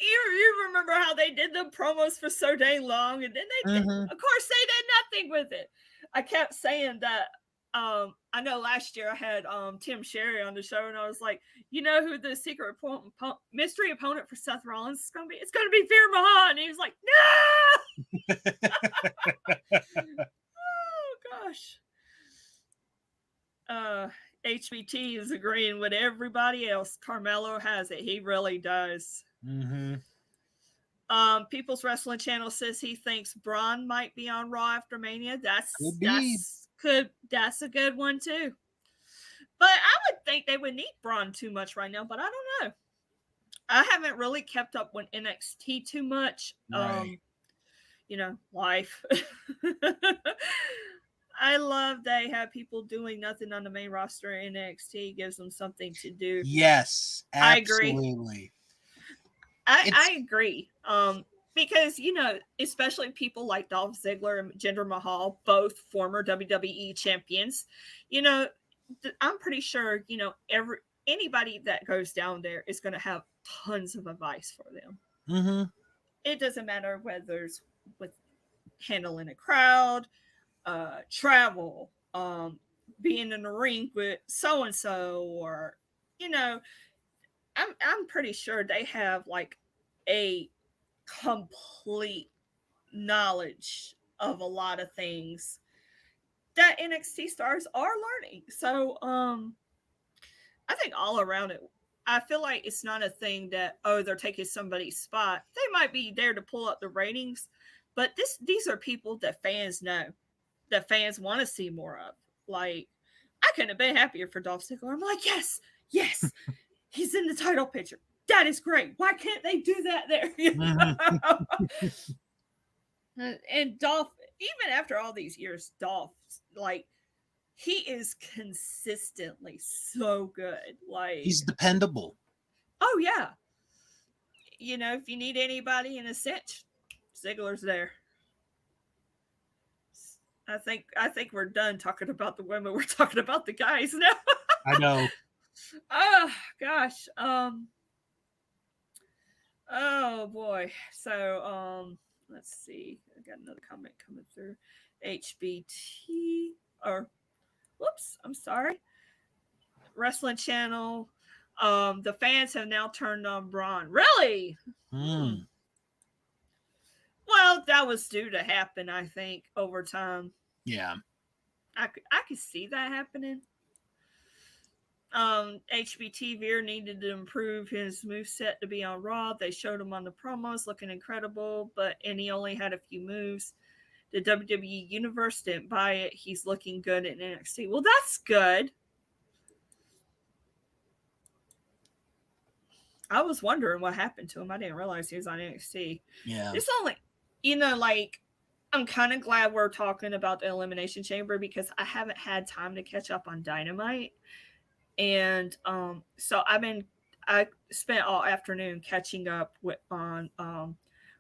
A: You remember how they did the promos for so dang long, and then
B: Mm-hmm.
A: of course they did nothing with it. I kept saying that. I know last year I had Tim Sherry on the show, and I was like, you know who the secret mystery opponent for Seth Rollins is going to be? It's going to be Veer Mahan. And he was like, no. Oh gosh. Uh, HBT is agreeing with everybody else. Carmelo has it. He really does.
B: Mm-hmm.
A: People's Wrestling Channel says he thinks Braun might be on Raw after Mania.
B: Could be.
A: That's a good one too. But I would think they would need Braun too much right now, but I don't know. I haven't really kept up with NXT too much.
B: Right.
A: Life. I love they have people doing nothing on the main roster. NXT gives them something to do.
B: Yes,
A: I agree.
B: absolutely.
A: I
B: It's
A: agree. Because especially people like Dolph Ziggler and Jinder Mahal, both former WWE champions. You know, I'm pretty sure anybody that goes down there is going to have tons of advice for them.
B: mm-hmm.
A: It doesn't matter whether it's with handling a crowd, travel, being in the ring with so and so, or you know, I'm pretty sure they have like a complete knowledge of a lot of things that NXT stars are learning. So I think all around it, I feel like it's not a thing that they're taking somebody's spot. They might be there to pull up the ratings, but these are people that fans know, that fans want to see more of. Like, I couldn't have been happier for Dolph Ziggler. I'm like, yes, he's in the title picture. That is great. Why can't they do that there?
B: Mm-hmm.
A: And Dolph, even after all these years, Dolph, like, he is consistently so good. Like,
B: He's dependable.
A: oh yeah, if you need anybody in a cinch, Ziggler's there. I think we're done talking about the women. We're talking about the guys now.
B: I know.
A: Oh gosh. Oh boy. So let's see. I got another comment coming through. HBT or whoops, I'm sorry. Wrestling Channel. The fans have now turned on Braun. Really?
B: Mm.
A: Well, that was due to happen, I think, over time.
B: Yeah.
A: I could see that happening. HBT Veer needed to improve his moveset to be on Raw. They showed him on the promos looking incredible, and he only had a few moves. The WWE Universe didn't buy it. He's looking good in NXT. Well, that's good. I was wondering what happened to him. I didn't realize he was on NXT.
B: Yeah.
A: It's only, like, I'm kind of glad we're talking about the Elimination Chamber because I haven't had time to catch up on Dynamite. And so I spent all afternoon catching up with on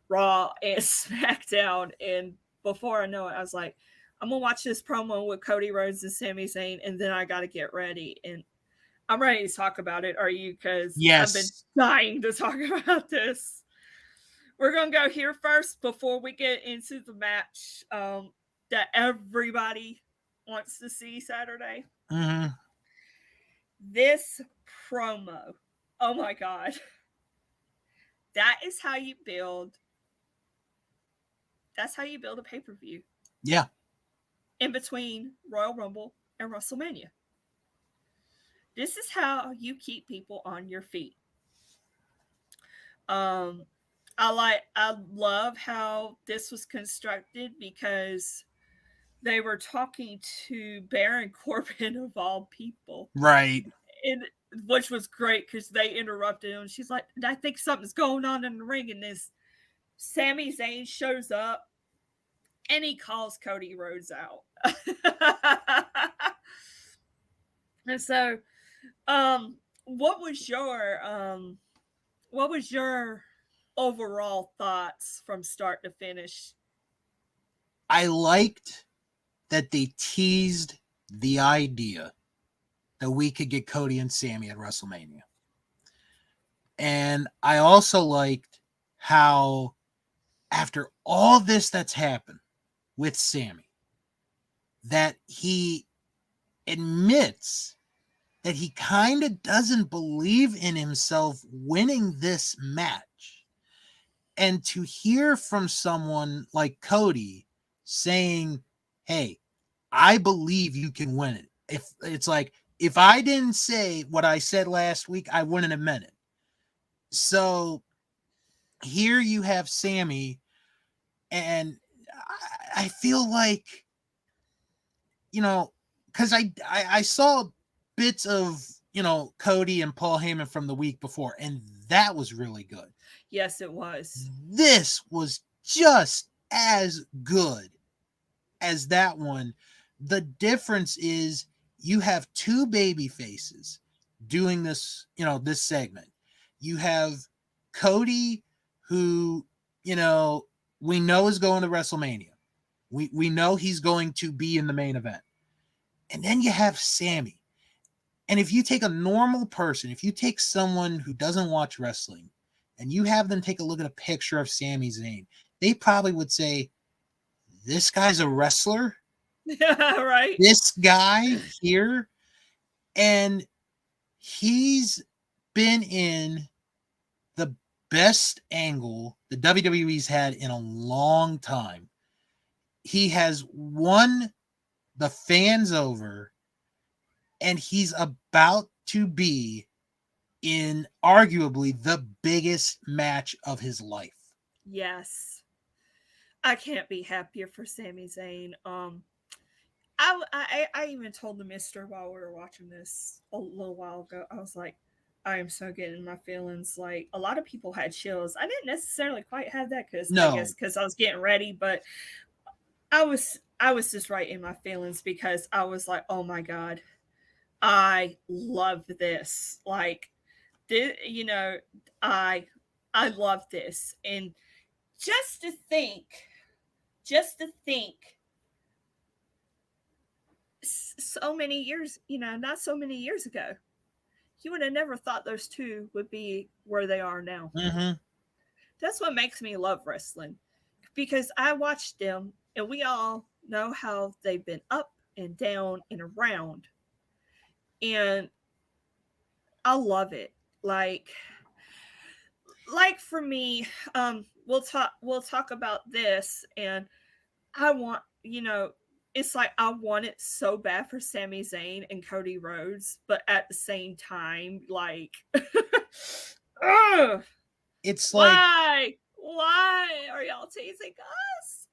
A: Raw and SmackDown, and before I know it, I was like, I'm gonna watch this promo with Cody Rhodes and Sami Zayn, and then I gotta get ready. And I'm ready to talk about it. Are you? Because I've been
B: Yes.
A: dying to talk about this. We're gonna go here first before we get into the match that everybody wants to see Saturday.
B: Mm-hmm.
A: This promo. Oh my god. That is how you build that's how you build a pay-per-view
B: Yeah.
A: in between Royal Rumble and WrestleMania. This is how you keep people on your feet. Um I love how this was constructed because they were talking to Baron Corbin of all people.
B: Right.
A: And which was great because they interrupted him. She's like, I think something's going on in the ring, and this Sami Zayn shows up and he calls Cody Rhodes out. And so, um, what was your what was your overall thoughts from start to finish?
B: I liked that they teased the idea that we could get Cody and Sami at WrestleMania. And I also liked how, after all this that's happened with Sami, that he admits that he kind of doesn't believe in himself winning this match. And to hear from someone like Cody saying, hey, I believe you can win it. If it's like, if I didn't say what I said last week, I wouldn't have meant it. So here you have Sami, and I feel like, because I saw bits of, Cody and Paul Heyman from the week before, and that was really good.
A: Yes, it was.
B: This was just as good as that one. The difference is you have two baby faces doing this, this segment. You have Cody, who, we know is going to WrestleMania. We know he's going to be in the main event. And then you have Sami. And if you take a normal person, if you take someone who doesn't watch wrestling and you have them take a look at a picture of Sami Zayn, they probably would say, this guy's a wrestler?
A: Right?
B: This guy here? And he's been in the best angle the WWE's had in a long time. He has won the fans over, and he's about to be in arguably the biggest match of his life.
A: Yes. I can't be happier for Sami Zayn. I even told the mister while we were watching this a little while ago. I was like, I am so getting my feelings. Like, a lot of people had chills. I didn't necessarily quite have that because I
B: No.
A: guess because I was getting ready, but I was just right in my feelings because I was like, oh my god, I love this. Like, you know, I I love this, and just to think, just to think so many years, not so many years ago, you would have never thought those two would be where they are now.
B: Mm-hmm.
A: That's what makes me love wrestling because I watched them and we all know how they've been up and down and around. And I love it. Like for me, we'll talk about this, and I want, it's like I want it so bad for Sami Zayn and Cody Rhodes, but at the same time, like, ugh,
B: It's like,
A: why are y'all teasing us?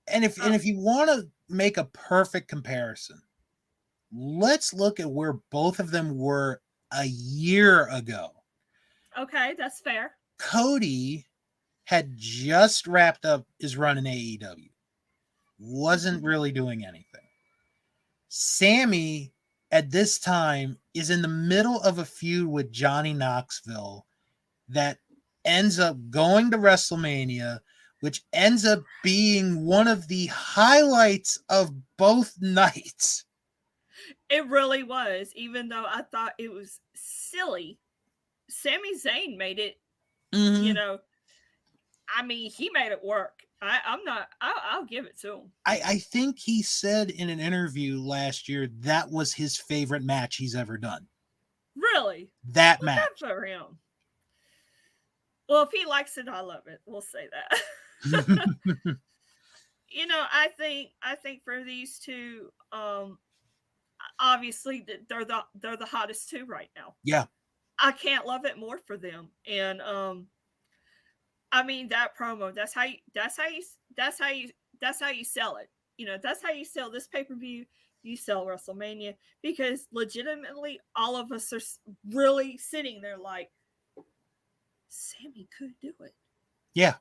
B: and if you want to make a perfect comparison, let's look at where both of them were a year ago.
A: Okay, that's fair.
B: Cody had just wrapped up his run in AEW. Wasn't really doing anything. Sami at this time is in the middle of a feud with Johnny Knoxville that ends up going to WrestleMania, which ends up being one of the highlights of both nights.
A: It really was, even though I thought it was silly. Sami Zayn made it, you
B: Mm-hmm.
A: know, I mean, he made it work. I'm not, I'll give it to him.
B: I think he said in an interview last year that was his favorite match he's ever done.
A: Really?
B: That
A: Well, good
B: match.
A: for him. Well, if he likes it, I love it. We'll say that. I think for these two, obviously they're the hottest two right now.
B: Yeah.
A: I can't love it more for them. And I mean that promo. That's how you sell it. That's how you sell this pay per view. You sell WrestleMania because legitimately, all of us are really sitting there like, Sammy could do it.
B: Yeah.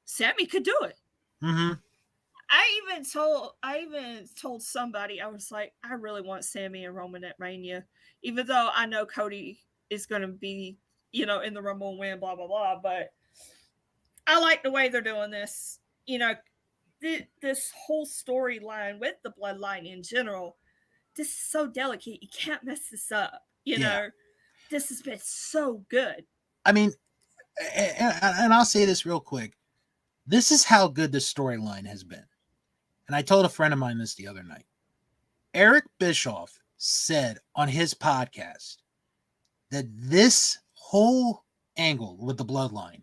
A: Sammy could do it.
B: Mm-hmm.
A: I even told somebody, I was like, I really want Sammy and Roman at Mania, even though I know Cody is going to be, in the Rumble and win, blah blah blah. But I like the way they're doing this. This whole storyline with the bloodline in general. This is so delicate. You can't mess this up.
B: Yeah.
A: This has been so good.
B: I mean, and I'll say this real quick. This is how good the storyline has been. And I told a friend of mine this the other night. Eric Bischoff said on his podcast that this whole angle with the bloodline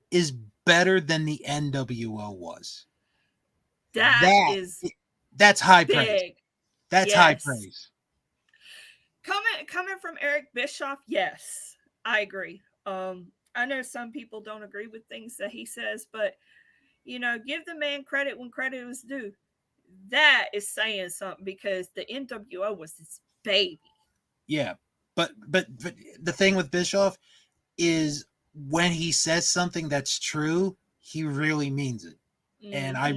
B: is better than the NWO was. That's high
A: big
B: praise. That's high praise.
A: Coming from Eric Bischoff, yes, I agree. I know some people don't agree with things that he says, but give the man credit when credit is due. That is saying something because the NWO was his baby.
B: Yeah, but the thing with Bischoff is when he says something that's true, he really means it. Mm-hmm. And I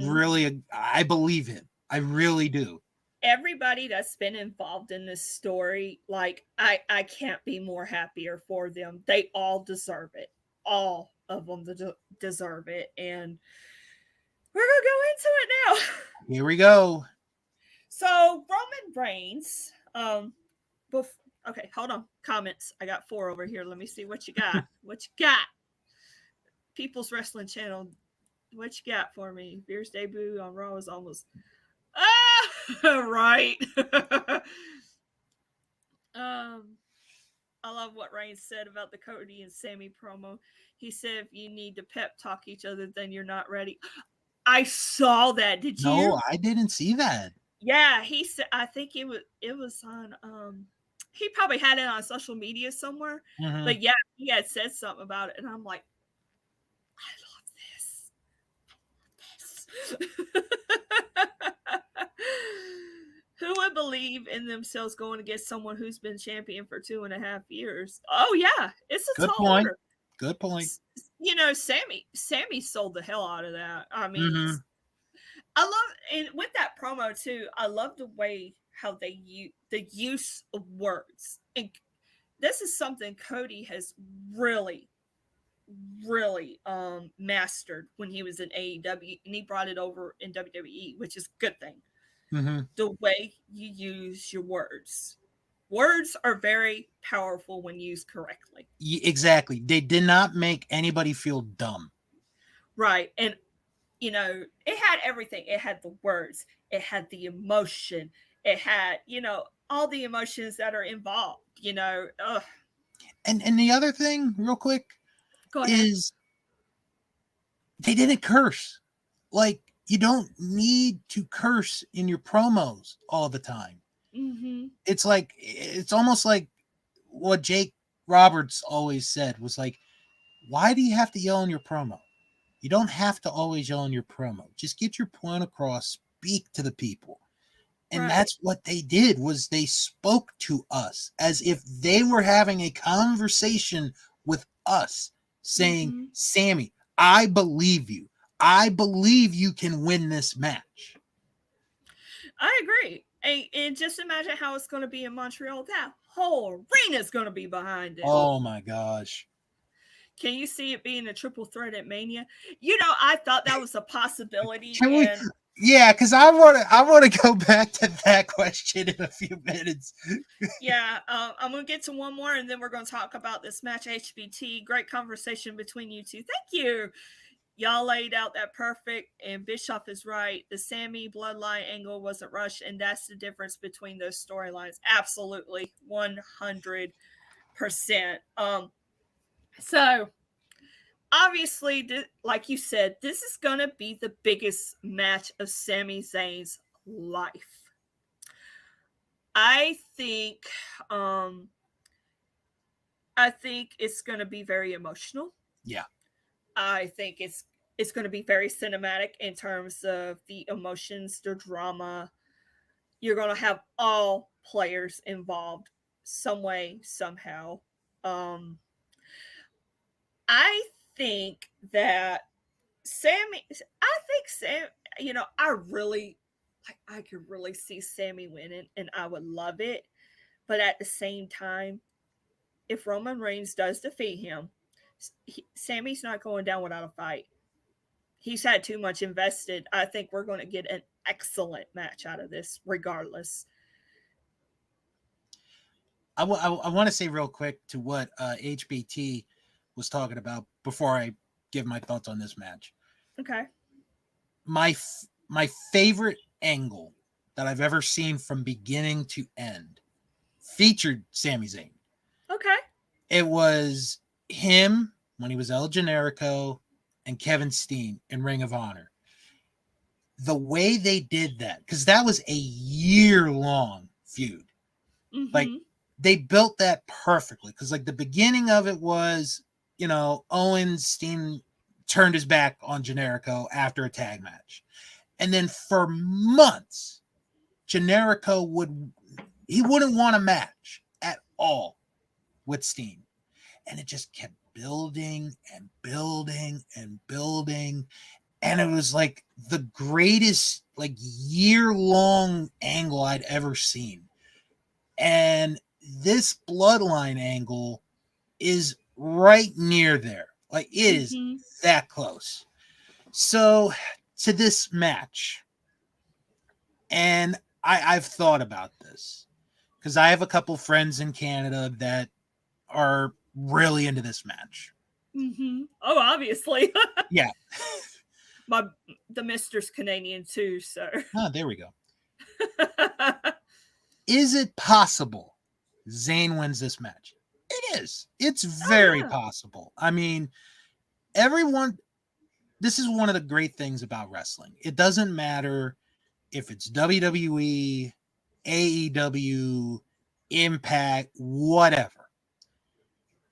B: believe him. I really do.
A: Everybody that's been involved in this story, like I can't be more happier for them. They all deserve it. All of them deserve it. And we're going to go into it now.
B: Here we go.
A: So Roman Reigns, okay, hold on. Comments. I got 4 over here. Let me see what you got. What you got? People's Wrestling Channel. What you got for me? Veer's debut on Raw is almost right. I love what Reigns said about the Cody and Sammy promo. He said, if you need to pep talk each other, then you're not ready. I saw that. Did you?
B: No, I didn't see that.
A: Yeah, he said. I think it was on. He probably had it on social media somewhere. Mm-hmm. But yeah, he had said something about it, and I'm like, I love this. Who would believe in themselves going against someone who's been champion for 2.5 years? Oh yeah, it's a tall order.
B: Good point.
A: Sammy sold the hell out of that. I mean, mm-hmm. I love, and with that promo too, I love the way how they use the use of words. And this is something Cody has really mastered when he was in AEW, and he brought it over in WWE, which is a good thing. Mm-hmm. The way you use your words. Words are very powerful when used correctly.
B: Exactly. They did not make anybody feel dumb.
A: Right. And, it had everything. It had the words. It had the emotion. It had, all the emotions that are involved, Ugh.
B: And the other thing, real quick, is they didn't curse. Like, you don't need to curse in your promos all the time. Mm-hmm. It's almost like what Jake Roberts always said was like, why do you have to yell in your promo? You don't have to always yell in your promo. Just get your point across, speak to the people. And that's what they did, was they spoke to us as if they were having a conversation with us, saying, mm-hmm. Sammy, I believe you. I believe you can win this match.
A: I agree. And just imagine how it's going to be in Montreal. That whole arena is going to be behind it.
B: Oh my gosh.
A: Can you see it being a triple threat at Mania? You know, I thought that was a possibility,
B: Can we?
A: and
B: Yeah, because I want to go back to that question in a few minutes.
A: yeah, I'm gonna get to one more, and then we're gonna talk about this match. HBT, great conversation between you two. Thank you. Y'all laid out that perfect, and Bischoff is right. The Sammy bloodline angle wasn't rushed, and that's the difference between those storylines. Absolutely, 100%. So obviously, like you said, this is gonna be the biggest match of Sami Zayn's life. I think, um, I think it's gonna be very emotional.
B: Yeah.
A: I think it's going to be very cinematic in terms of the emotions, the drama. You're going to have all players involved some way, somehow. Um, I think that Sammy, I think Sam, you know, I could really see Sammy winning, and I would love it. But at the same time, if Roman Reigns does defeat him, Sammy's not going down without a fight. He's had too much invested. I think we're going to get an excellent match out of this, regardless.
B: I want to say real quick to what HBT was talking about before I give my thoughts on this match.
A: Okay.
B: My favorite angle that I've ever seen from beginning to end featured Sami Zayn.
A: Okay.
B: It was him when he was El Generico and Kevin Steen in Ring of Honor. The way they did that, because that was a year-long feud.
A: Mm-hmm.
B: Like, they built that perfectly. Because, like, the beginning of it was, Owens, Steen turned his back on Generico after a tag match. And then for months, Generico wouldn't want a match at all with Steen. And it just kept building and building and building. And it was like the greatest like year-long angle I'd ever seen. And this bloodline angle is right near there. Like it is that close. So to this match, and I've thought about this because I have a couple friends in Canada that are really into this match.
A: Mm-hmm. Oh, obviously.
B: Yeah.
A: The Mister's Canadian too, so.
B: Oh, there we go. Is it possible Zayn wins this match? It is. It's very possible. I mean, this is one of the great things about wrestling. It doesn't matter if it's WWE, AEW, Impact, whatever.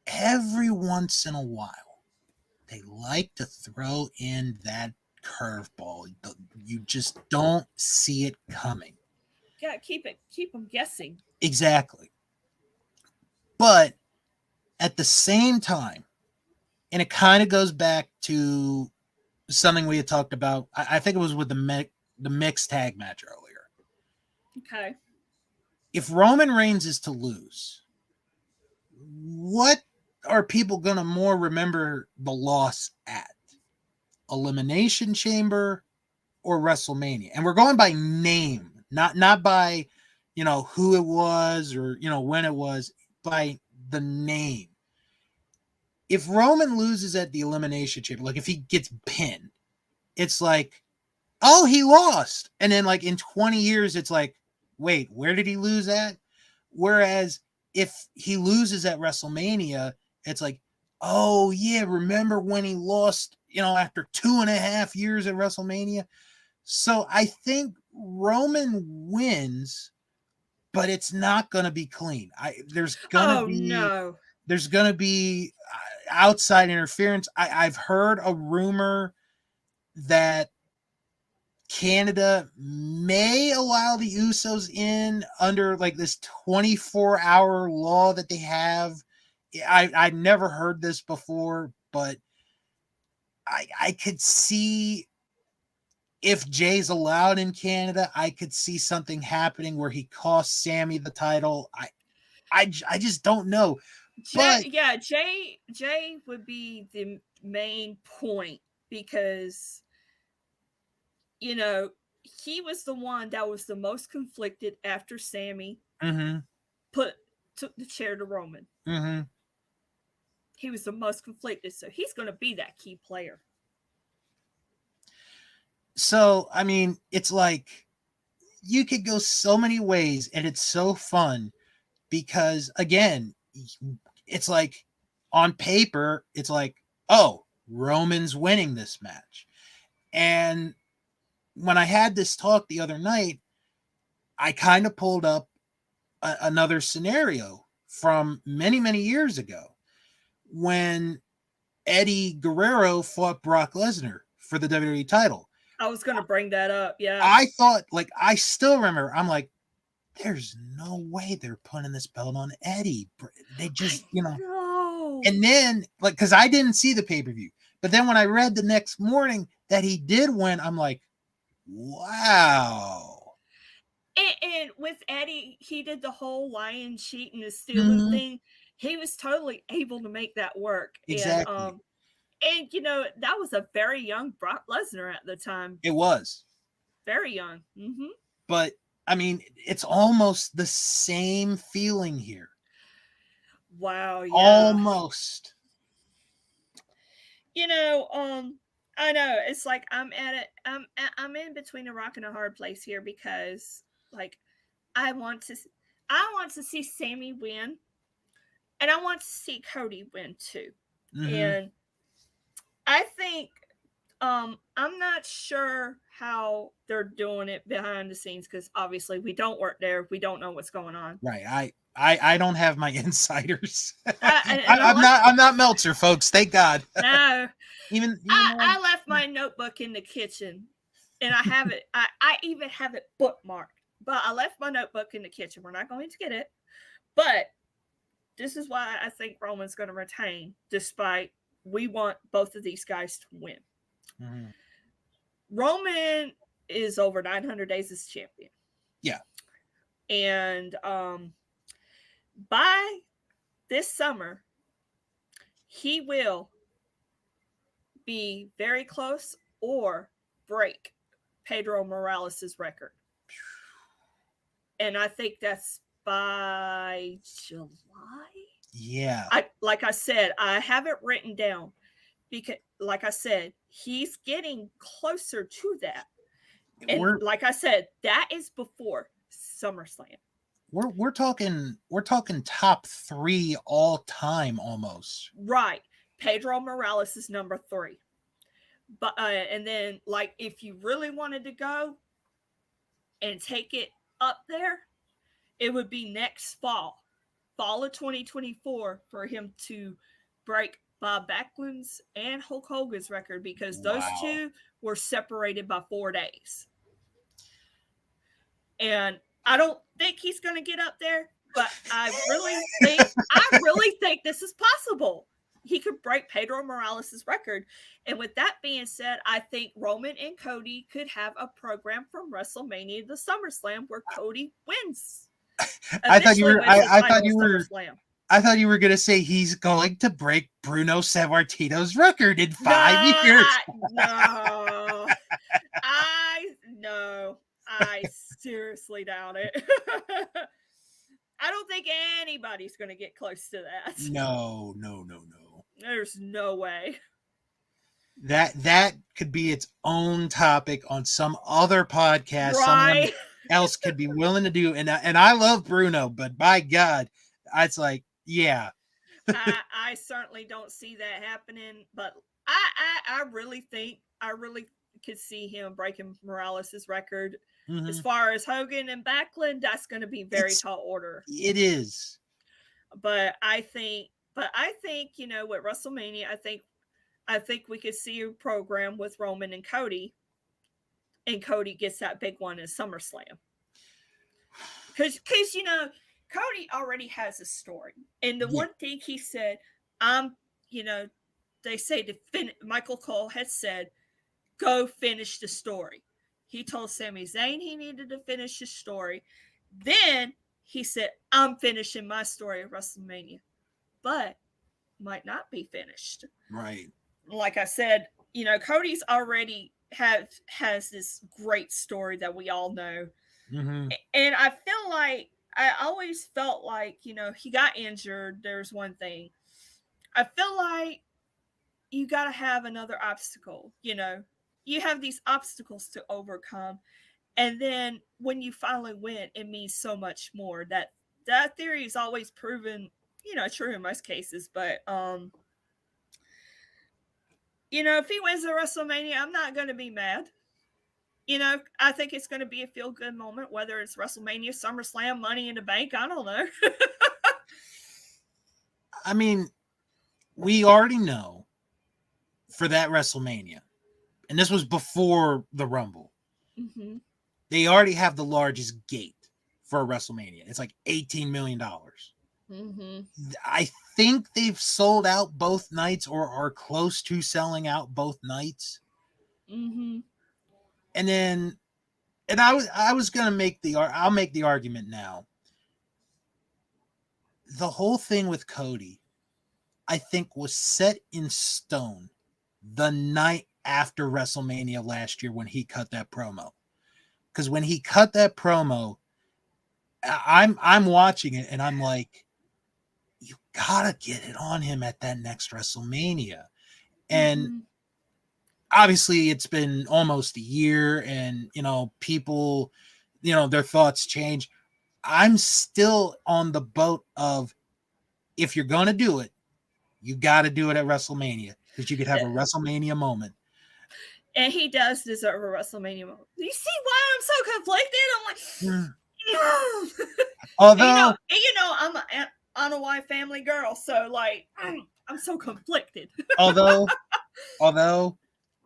B: Every once in a while, they like to throw in that curveball. You just don't see it coming.
A: Yeah, keep them guessing.
B: Exactly. But at the same time, and it kind of goes back to something we had talked about. I think it was with the mixed tag match earlier.
A: Okay.
B: If Roman Reigns is to lose, what are people going to more remember the loss at? Elimination Chamber or WrestleMania? And we're going by name, not by, who it was or, when it was, by the name. If Roman loses at the Elimination Chamber, like if he gets pinned, it's like, oh, he lost. And then like in 20 years, it's like, wait, where did he lose at? Whereas if he loses at WrestleMania, it's like, oh yeah, remember when he lost, after 2.5 years at WrestleMania? So I think Roman wins, but it's not going to be clean. There's going to be outside interference. I've heard a rumor that Canada may allow the Usos in under like this 24-hour law that they have. I'd never heard this before, but I could see if Jay's allowed in Canada, I could see something happening where he costs Sammy the title. I just don't know. But
A: Jay would be the main point because you know he was the one that was the most conflicted after Sammy
B: mm-hmm,
A: put took the chair to Roman.
B: mm-hmm.
A: He was the most conflicted, so he's going to be that key player.
B: So I mean, it's like you could go so many ways, and it's so fun because again, it's like on paper, it's like, oh, Roman's winning this match. And when I had this talk the other night, I kind of pulled up another scenario from many, many years ago when Eddie Guerrero fought Brock Lesnar for the WWE title.
A: I was going to bring that up. Yeah.
B: I thought, like, I still remember, I'm like, there's no way they're putting this belt on Eddie. They just,
A: No.
B: and then, like, because I didn't see the pay per view, but then when I read the next morning that he did win, I'm like, wow.
A: And with Eddie, he did the whole lying, cheating, and stealing
B: Mm-hmm.
A: thing. He was totally able to make that work.
B: Exactly.
A: And that was a very young Brock Lesnar at the time.
B: It was.
A: Very young. Mm-hmm.
B: But I mean, it's almost the same feeling here.
A: Wow, yeah.
B: Almost.
A: I know it's like I'm at it. I'm in between a rock and a hard place here because, like, I want to see Sammy win, and I want to see Cody win too.
B: Mm-hmm.
A: And I think I'm not sure how they're doing it behind the scenes because obviously we don't work there. We don't know what's going on.
B: Right. I don't have my insiders.
A: And
B: I'm not Meltzer, folks. Thank God.
A: No.
B: even
A: I left my notebook in the kitchen, and I have it. I even have it bookmarked. But I left my notebook in the kitchen. We're not going to get it. But this is why I think Roman's going to retain, despite we want both of these guys to win.
B: Mm-hmm.
A: Roman is over 900 days as champion.
B: Yeah.
A: And by this summer, he will be very close or break Pedro Morales' record. And I think that's by July.
B: Yeah.
A: Like I said, I have it written down because, like I said, he's getting closer to that. And like I said, that is before SummerSlam.
B: We're talking top 3 all time almost.
A: Right. Pedro Morales is number 3. But and then, like, if you really wanted to go and take it up there, it would be next fall of 2024, for him to break Bob Backlund's and Hulk Hogan's record, because those two were separated by 4 days. And I don't think he's going to get up there, but I really think this is possible. He could break Pedro Morales' record. And with that being said, I think Roman and Cody could have a program from WrestleMania to SummerSlam where Cody wins.
B: I thought you were going to say he's going to break Bruno Sammartino's record in 5 years.
A: I seriously doubt it. I don't think anybody's going to get close to that.
B: No.
A: There's no way.
B: That could be its own topic on some other podcast.
A: Right.
B: Someone else could be willing to do. And I love Bruno, but by God, it's like, yeah.
A: I certainly don't see that happening, but I really could see him breaking Morales' record. Mm-hmm. As far as Hogan and Backlund, that's going to be very tall order.
B: It is.
A: But I think with WrestleMania, I think we could see a program with Roman and Cody gets that big one in SummerSlam. Because Cody already has a story, and the one thing he said, they say Michael Cole had said, go finish the story. He told Sami Zayn he needed to finish his story. Then he said, I'm finishing my story at WrestleMania. But might not be finished.
B: Right.
A: Like I said, Cody's already has this great story that we all know.
B: Mm-hmm.
A: And I always felt like, he got injured. There's one thing. I feel like you got to have another obstacle, You have these obstacles to overcome. And then when you finally win, it means so much more. That theory is always proven, true in most cases, but if he wins the WrestleMania, I'm not going to be mad. I think it's going to be a feel good moment, whether it's WrestleMania, SummerSlam, Money in the Bank. I don't know.
B: I mean, we already know for that WrestleMania, and this was before the Rumble,
A: mm-hmm.
B: they already have the largest gate for a WrestleMania. It's like $18 million.
A: Mm-hmm.
B: I think they've sold out both nights or are close to selling out both nights.
A: Mm-hmm.
B: And then, I was gonna I'll make the argument now. The whole thing with Cody, I think, was set in stone the night after WrestleMania last year when he cut that promo. Because when he cut that promo, I'm watching it and I'm like, you gotta get it on him at that next WrestleMania. And
A: mm-hmm.
B: obviously it's been almost a year and people, their thoughts change. I'm still on the boat of, if you're gonna do it, you got to do it at WrestleMania because you could have a WrestleMania moment.
A: And he does deserve a WrestleMania moment. You see why I'm so conflicted? I'm like, no.
B: Although,
A: I'm an Anna White family girl, so like, I'm so conflicted.
B: although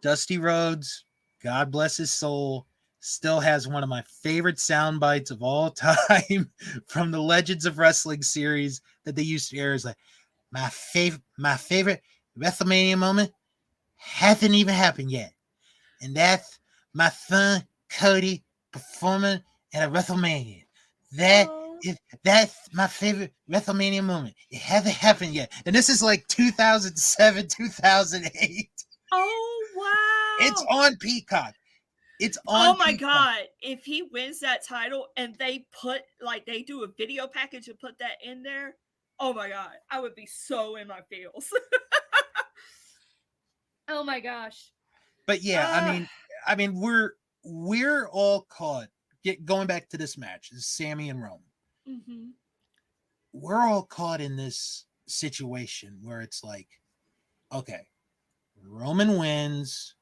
B: Dusty Rhodes, God bless his soul, still has one of my favorite sound bites of all time from the Legends of Wrestling series that they used to air. Is like, my favorite WrestleMania moment hasn't even happened yet, and that's my son Cody performing at a WrestleMania. That's my favorite WrestleMania moment. It hasn't happened yet, and this is like 2007, 2008.
A: Oh wow!
B: It's on Peacock. It's on.
A: Oh my
B: Peacock.
A: god! If he wins that title and they they do a video package and put that in there, oh my god, I would be so in my feels. Oh my gosh!
B: But yeah, I mean, we're all caught. Going back to this match, is Sammy and Roman.
A: Mm-hmm.
B: We're all caught in this situation where it's like, okay, Roman wins.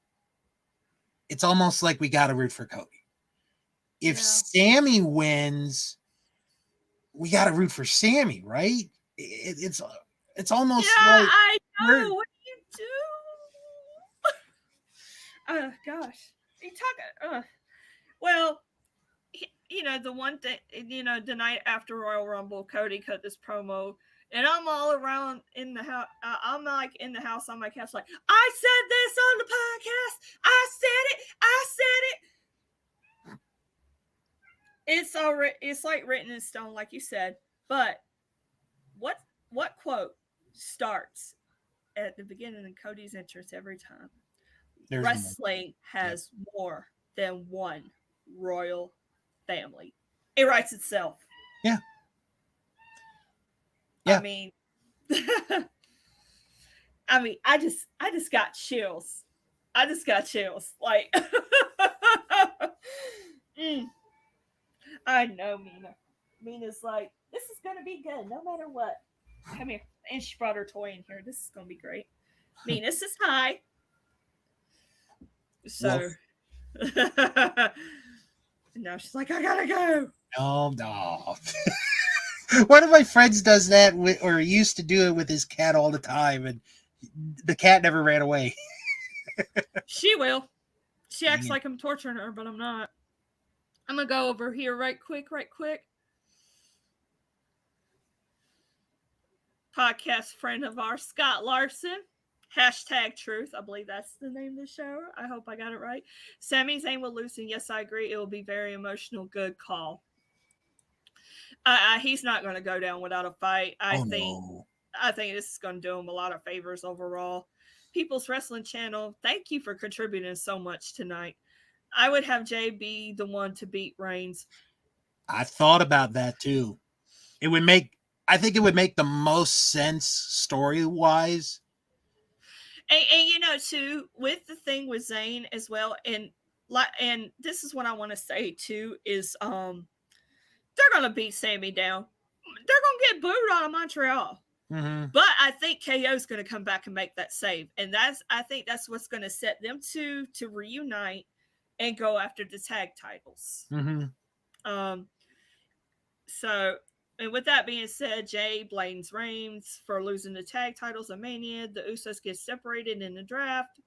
B: It's almost like we got to root for Cody. If Sammy wins, we got to root for Sammy, right? It's almost like,
A: I know. What do you do? Gosh, you talking? Well, the one thing, the night after Royal Rumble, Cody cut this promo, and I'm all around in the house. I'm like in the house on my couch, like, I said this on the podcast. I said it. I said it. It's like written in stone, like you said. But what quote starts at the beginning of Cody's entrance every time?
B: There's
A: wrestling has more than one royal family. It writes itself.
B: Yeah.
A: I mean, I just got chills. I just got chills. Like, I know Mina. Mina's like, this is gonna be good no matter what. Come here. And she brought her toy in here. This is gonna be great. Mina says hi. So now she's like, I gotta go.
B: No. One of my friends does that or used to do it with his cat all the time, and the cat never ran away.
A: She will. She acts like I'm torturing her, but I'm not. I'm gonna go over here right quick. Podcast friend of ours, Scott Larson. Hashtag truth. I believe that's the name of the show. I hope I got it right. Sami Zayn will lose, and yes, I agree. It will be very emotional. Good call. He's not going to go down without a fight.
B: Oh no.
A: I think this is going to do him a lot of favors overall. People's Wrestling Channel, thank you for contributing so much tonight. I would have Jay be the one to beat Reigns.
B: I thought about that too. It would make, I think it would make the most sense story wise.
A: And you know, too, with the thing with Zayn as well, and this is what I want to say too, is they're gonna beat Sammy down. They're gonna get booed out of Montreal.
B: Mm-hmm.
A: But I think KO is going to come back and make that save, and I think that's what's going to set them to reunite and go after the tag titles.
B: Mm-hmm.
A: So, and with that being said, Jay blames Reigns for losing the tag titles at Mania. The Usos get separated in the draft,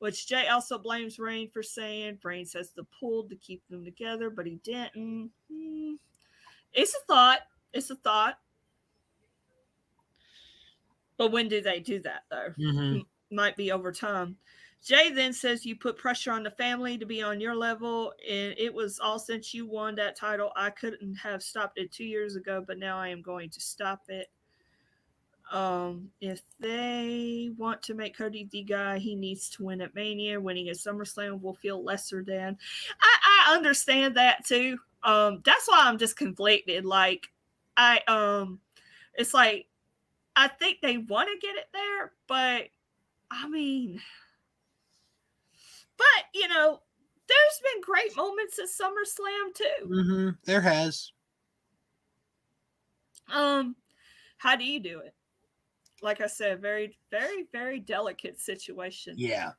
A: which Jay also blames Reigns for saying Reigns has the pull to keep them together, but he didn't. It's a thought. It's a thought. But when do they do that, though?
B: Mm-hmm.
A: Might be over time. Jay then says you put pressure on the family to be on your level, and it was all since you won that title. I couldn't have stopped it 2 years ago, but now I am going to stop it. If they want to make Cody the guy, he needs to win at Mania. Winning at SummerSlam will feel lesser than. I understand that too. That's why I'm just conflicted. Like, it's like, I think they want to get it there, but I mean, but you know, there's been great moments at SummerSlam too.
B: Mm-hmm. There has.
A: How do you do it? Like I said, very, very, very delicate situation.
B: Yeah.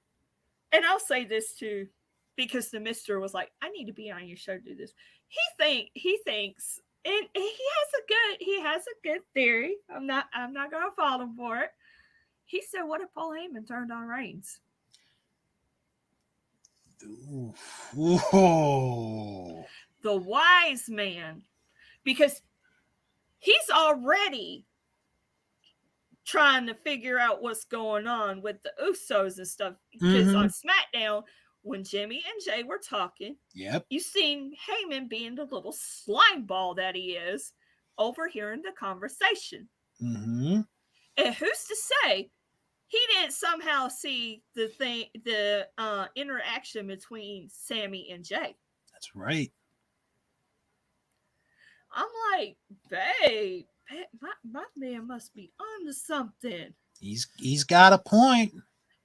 A: And I'll say this too, because the Mister was like, "I need to be on your show to do this." He thinks. And he has a good theory. I'm not gonna fault him for it. He said, "What if Paul Heyman turned on Reigns?"
B: Ooh.
A: The wise man, because he's already trying to figure out what's going on with the Usos and stuff. Because on SmackDown, when Jimmy and Jay were talking,
B: yep,
A: you seen Heyman being the little slime ball that he is, overhearing the conversation.
B: Mm-hmm.
A: And who's to say he didn't somehow see the interaction between Sammy and Jay?
B: That's right.
A: I'm like, babe, my man must be onto something.
B: He's got a point.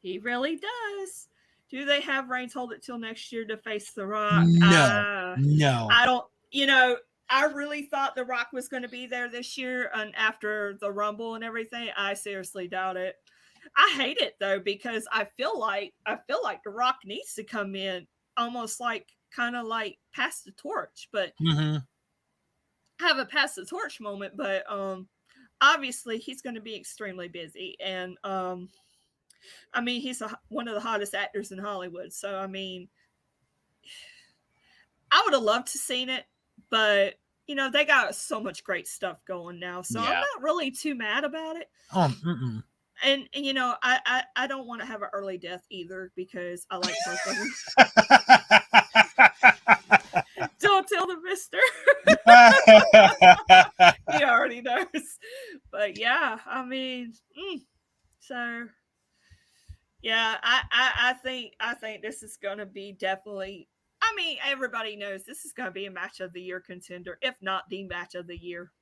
A: He really does. Do they have Reigns hold it till next year to face The Rock?
B: No.
A: I don't. You know, I really thought The Rock was going to be there this year, and after the Rumble and everything, I seriously doubt it. I hate it though, because I feel like The Rock needs to come in, almost like kind of like pass the torch, but have a pass the torch moment. But obviously he's going to be extremely busy, and I mean, he's one of the hottest actors in Hollywood. So, I mean, I would have loved to seen it, but you know, they got so much great stuff going now. So I'm not really too mad about it. And you know, I don't want to have an early death either, because I like both of them. Don't tell the Mister. He already knows. But yeah, I mean, so yeah, I think this is gonna be definitely. I mean, everybody knows this is gonna be a match of the year contender, if not the match of the year.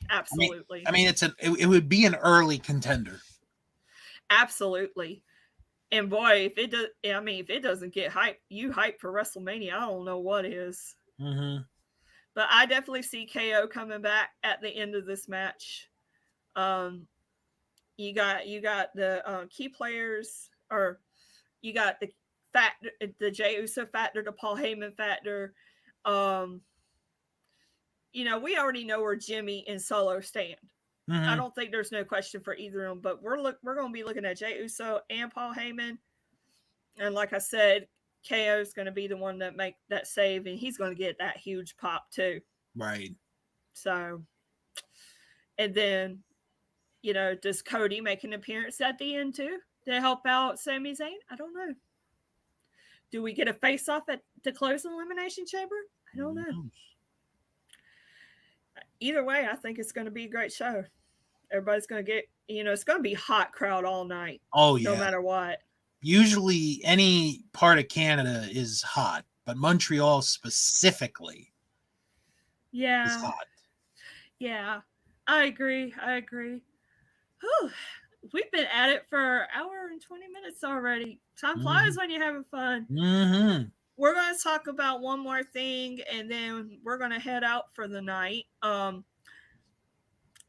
A: Absolutely.
B: I mean, it would be an early contender.
A: Absolutely. And boy, if it does, I mean, if it doesn't get hype for WrestleMania, I don't know what is. But I definitely see KO coming back at the end of this match. You got the key players, or you got the Jey Uso factor, the Paul Heyman factor. You know, we already know where Jimmy and Solo stand. I don't think there's no question for either of them, but we're going to be looking at Jey Uso and Paul Heyman. And like I said, KO is going to be the one that make that save, and he's going to get that huge pop too.
B: Right.
A: So, and then, you know, does Cody make an appearance at the end too? to help out Sami Zayn? I don't know. Do we get a face off at the closing Elimination Chamber? I don't know. Either way, I think it's going to be a great show. Everybody's going to get, it's going to be hot crowd all night.
B: Oh, yeah.
A: No matter what.
B: Usually any part of Canada is hot, but Montreal specifically is hot.
A: Yeah. I agree. Whew. We've been at it for an hour and 20 minutes already. Time flies when you're having fun.
B: Mm-hmm.
A: We're going to talk about one more thing, and then we're going to head out for the night.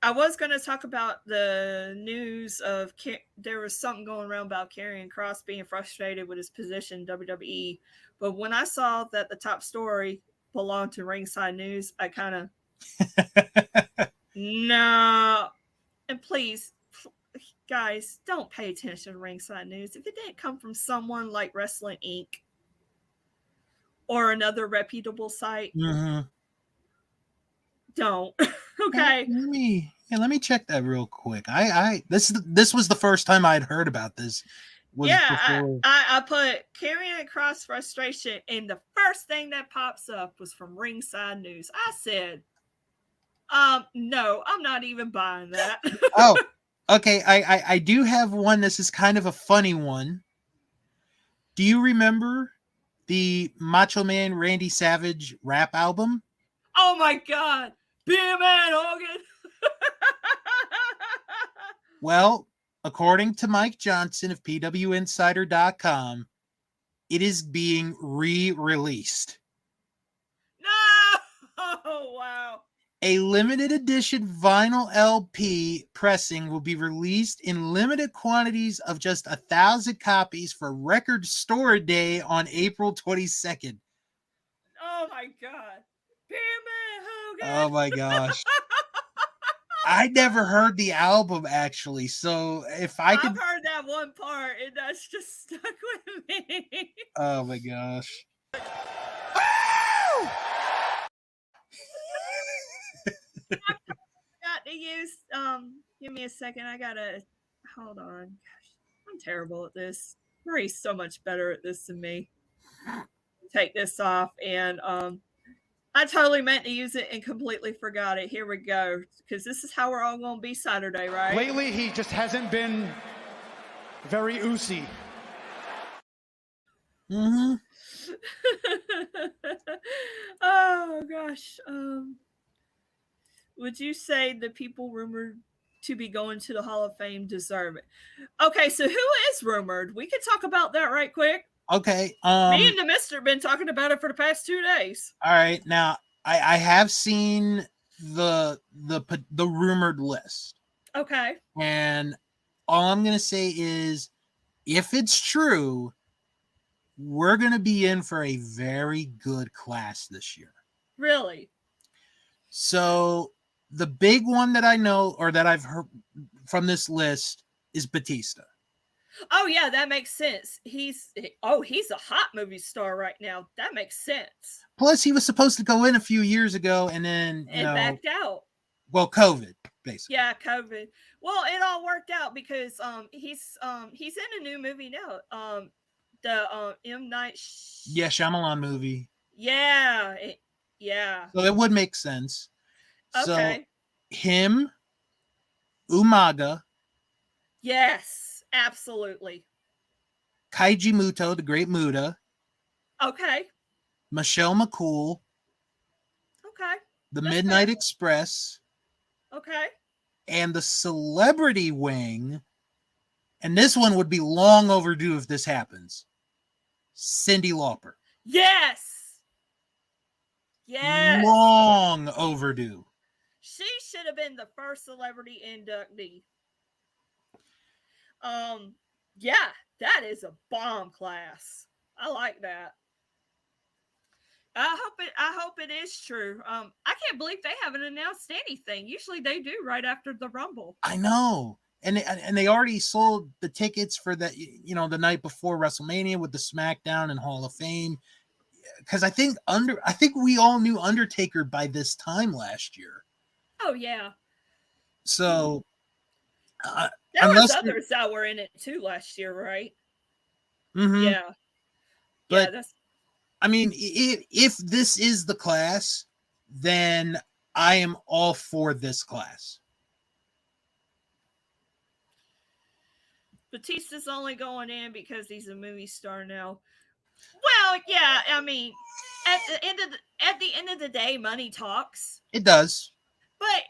A: I was going to talk about the news of there was something going around about Karrion Kross being frustrated with his position in WWE. But when I saw that the top story belonged to Ringside News, I kind of, no. And please, guys, don't pay attention to Ringside News. If it didn't come from someone like Wrestling Inc. or another reputable site, don't. Okay.
B: Let me check that real quick. This was the first time I'd heard about this.
A: I put Karrion Kross frustration, and the first thing that pops up was from Ringside News. I said, no, I'm not even buying that.
B: Oh, okay. I do have one. This is kind of a funny one. Do you remember the Macho Man Randy Savage rap album?
A: Oh my God. Be a man, Hogan.
B: Well, according to Mike Johnson of PWInsider.com, it is being re-released.
A: No! Oh, wow.
B: A limited edition vinyl LP pressing will be released in limited quantities of just 1,000 copies for Record Store Day on April 22nd.
A: Oh my God. Be a man, Hogan.
B: Oh my gosh. I never heard the album actually, so if I've
A: heard that one part, and that's just stuck with me.
B: Oh my gosh.
A: Got to use give me a second. I gotta hold on. Gosh, I'm terrible at this. Marie's so much better at this than me. Take this off, and I totally meant to use it and completely forgot it. Here we go. Because this is how we're all going to be Saturday, right?
C: Lately, he just hasn't been very oozy.
B: Mm-hmm.
A: Oh, gosh. Would you say the people rumored to be going to the Hall of Fame deserve it? Okay, so who is rumored? We can talk about that right quick.
B: Okay.
A: Me and the Mister been talking about it for the past 2 days.
B: All right. Now, I have seen the rumored list.
A: Okay.
B: And all I'm gonna say is, if it's true, we're gonna be in for a very good class this year.
A: Really?
B: So the big one that I know or that I've heard from this list is Batista.
A: Oh yeah, that makes sense. He's a hot movie star right now. That makes sense.
B: Plus, he was supposed to go in a few years ago, and then
A: backed out.
B: Well, COVID, basically.
A: Yeah, COVID. Well, it all worked out because he's in a new movie now. The M. Night.
B: Shyamalan movie.
A: Yeah,
B: So it would make sense.
A: Okay.
B: So him, Umaga.
A: Yes. Absolutely.
B: Kaiji Muto, the Great Muta.
A: Okay.
B: Michelle McCool.
A: Okay.
B: The Midnight Express.
A: Okay.
B: And the celebrity wing. And this one would be long overdue if this happens. Cyndi Lauper.
A: Yes. Yes.
B: Long overdue.
A: She should have been the first celebrity inductee. Yeah, that is a bomb class. I like that. I hope it is true. I can't believe they haven't announced anything. Usually they do right after the Rumble.
B: I know. And they already sold the tickets for that, the night before WrestleMania with the SmackDown and Hall of Fame. Because I think we all knew Undertaker by this time last year.
A: Oh yeah.
B: So
A: There was
B: unless
A: others that were in it too last year, right?
B: mm-hmm.
A: Yeah. Yeah,
B: But
A: that's
B: I mean, if this is the class, then I am all for this class.
A: Batista's only going in because he's a movie star now. Well, yeah, I mean, at the end of the day, money talks.
B: It does.
A: But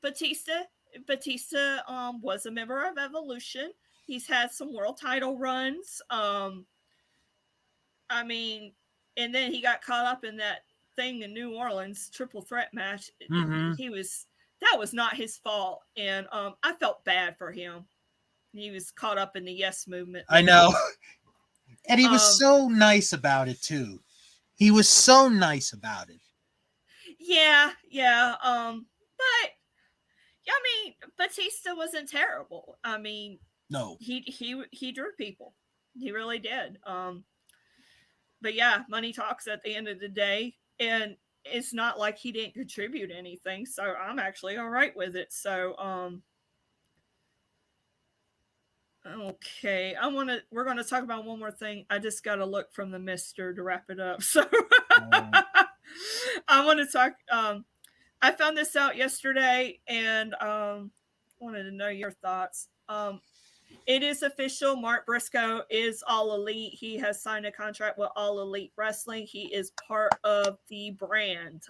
A: Batista was a member of Evolution. He's had some world title runs. I mean, and then he got caught up in that thing in New Orleans triple threat match.
B: Mm-hmm.
A: That was not his fault, and I felt bad for him. He was caught up in the yes movement.
B: I know. And he was so nice about it too. He was so nice about it.
A: Yeah. But I mean, Batista wasn't terrible. I mean,
B: No.
A: he drew people. He really did. But yeah, money talks at the end of the day, and it's not like he didn't contribute anything. So I'm actually all right with it. So okay, we're gonna talk about one more thing. I just got to look from the mister to wrap it up. So I want to talk. I found this out yesterday, and wanted to know your thoughts. It is official. Mark Briscoe is All Elite. He has signed a contract with All Elite Wrestling. He is part of the brand.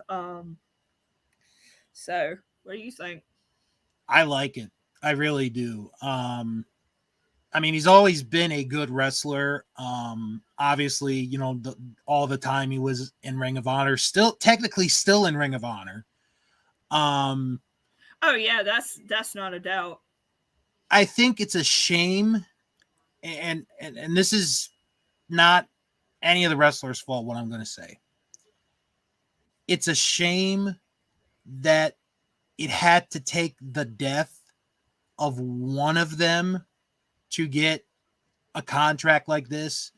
A: So what do you think?
B: I like it. I really do. I mean, he's always been a good wrestler. Obviously, you know, all the time he was in Ring of Honor, technically still in Ring of Honor.
A: Oh yeah, that's not a doubt.
B: I think it's a shame, and this is not any of the wrestlers' fault. What I'm going to say, it's a shame that it had to take the death of one of them to get a contract like this,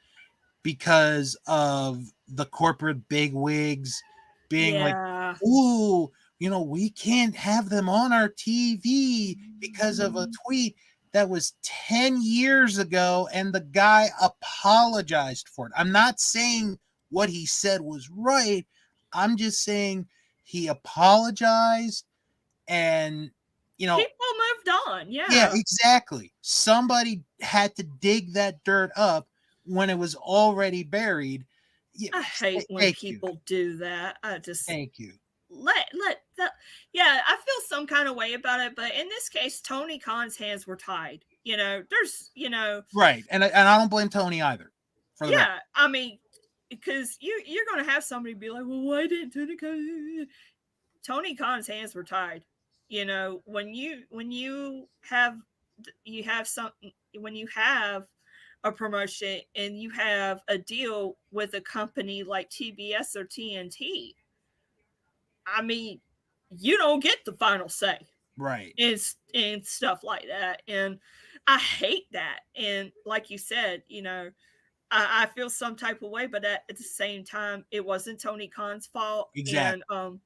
B: because of the corporate bigwigs being like, ooh, you know, we can't have them on our TV because of a tweet that was 10 years ago, and the guy apologized for it. I'm not saying what he said was right. I'm just saying he apologized, and, you know,
A: people moved on.
B: yeah, exactly. Somebody had to dig that dirt up when it was already buried. Yeah,
A: I hate when people do that. I just
B: thank you.
A: Let that. Yeah, I feel some kind of way about it, but in this case, Tony Khan's hands were tied. You know, there's
B: right, and I don't blame Tony either.
A: Yeah, I mean, because you're gonna have somebody be like, well, why didn't Tony Khan? Tony Khan's hands were tied. You know, when you have something, when you have a promotion and you have a deal with a company like TBS or TNT, I mean, you don't get the final say,
B: right?
A: And stuff like that, and I hate that. And like you said, I feel some type of way, but at the same time, it wasn't Tony Khan's fault.
B: Exactly.
A: And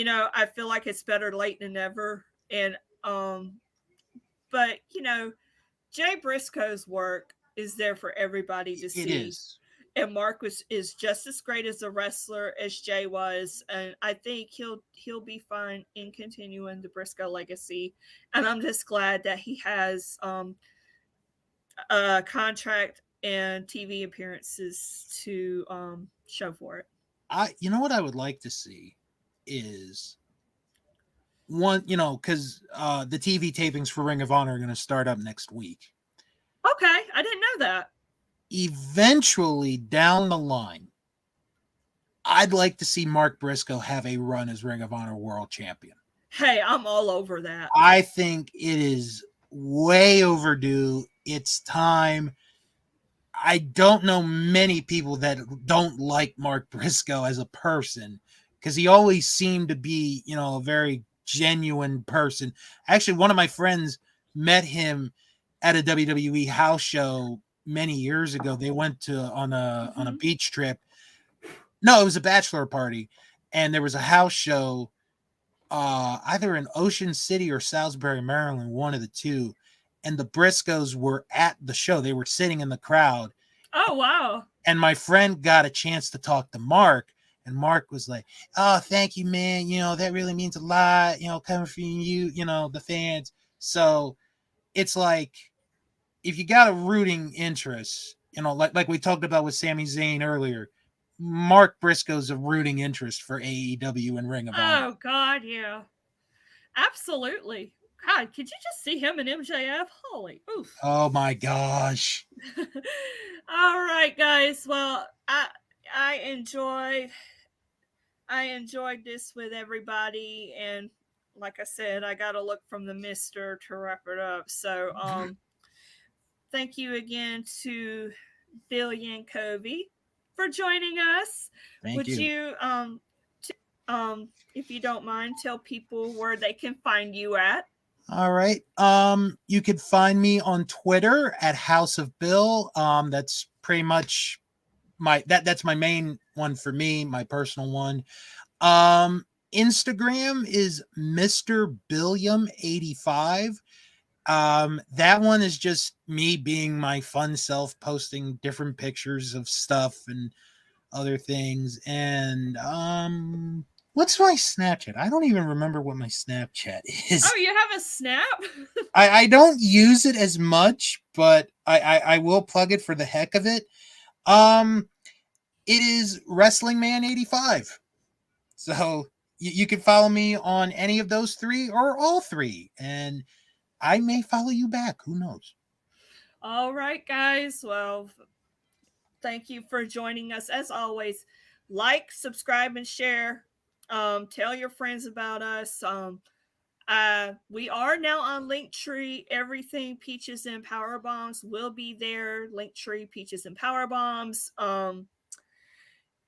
A: I feel like it's better late than never. And but Jay Briscoe's work is there for everybody to see.
B: It is.
A: And Mark is just as great as a wrestler as Jay was, and I think he'll be fine in continuing the Briscoe legacy. And I'm just glad that he has a contract and TV appearances to show for it.
B: You know what I would like to see is one, because the TV tapings for Ring of Honor are going to start up next week.
A: Okay, I didn't know that.
B: Eventually, down the line, I'd like to see Mark Briscoe have a run as Ring of Honor World Champion.
A: Hey, I'm all over that.
B: I think it is way overdue. It's time. I don't know many people that don't like Mark Briscoe as a person, because he always seemed to be, a very genuine person. Actually, one of my friends met him at a WWE house show many years ago. They went on a beach trip. No, it was a bachelor party, and there was a house show either in Ocean City or Salisbury, Maryland, one of the two. and the Briscoes were at the show. They were sitting in the crowd.
A: Oh, wow.
B: And my friend got a chance to talk to Mark, and Mark was like, "Oh, thank you, man. That really means a lot, coming from you, the fans." So it's like, if you got a rooting interest, like we talked about with Sami Zayn earlier, Mark Briscoe's a rooting interest for AEW and Ring of Honor.
A: Oh, God, yeah. Absolutely. God, could you just see him and MJF? Holy oof.
B: Oh my gosh.
A: All right, guys. Well, I enjoyed this with everybody, and like I said, I got to look from the mister to wrap it up. So, thank you again to Bill Yankowy for joining us.
B: Thank
A: Would you if you don't mind, tell people where they can find you at?
B: All right. You could find me on Twitter at House of Bill. That's pretty much that's my main one for me, my personal one. Instagram is Mr. Billiam85. That one is just me being my fun self, posting different pictures of stuff and other things. And what's my Snapchat? I don't even remember what my Snapchat is.
A: Oh, you have a Snap?
B: I don't use it as much, but I will plug it for the heck of it. It is Wrestling Man 85. So you can follow me on any of those three or all three, and I may follow you back. Who knows?
A: All right, guys. Well, thank you for joining us. As always, like, subscribe, and share. Tell your friends about us. We are now on Linktree. Everything Peaches and Power Bombs will be there. Linktree Peaches and Power Bombs.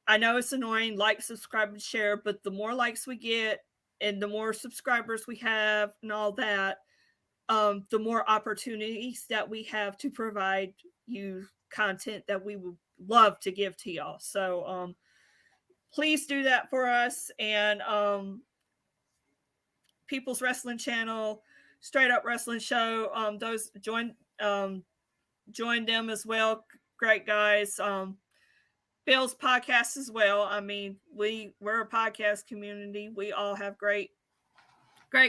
A: I know it's annoying. Like, subscribe, and share, but the more likes we get and the more subscribers we have and all that, the more opportunities that we have to provide you content that we would love to give to y'all. So please do that for us. And People's Wrestling Channel, Straight Up Wrestling Show, those join them as well. Great guys. Bill's podcast as well. I mean, we're a podcast community. We all have great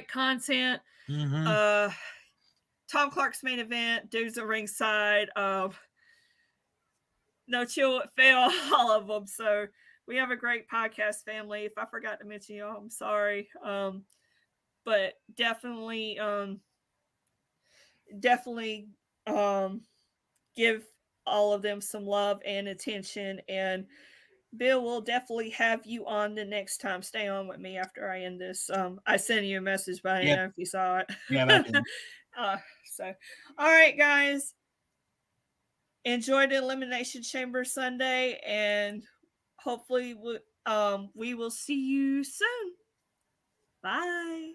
A: content.
B: Mm-hmm.
A: Tom Clark's Main Event, Dudes at Ringside, No Chill What Fail, all of them. So we have a great podcast family. If I forgot to mention y'all, I'm sorry. But definitely give all of them some love and attention. And Bill will definitely have you on the next time. Stay on with me after I end this. I sent you a message, but I didn't know if you saw it.
B: Yeah, I did.
A: So, all right, guys. Enjoy the Elimination Chamber Sunday, and hopefully we will see you soon. Bye.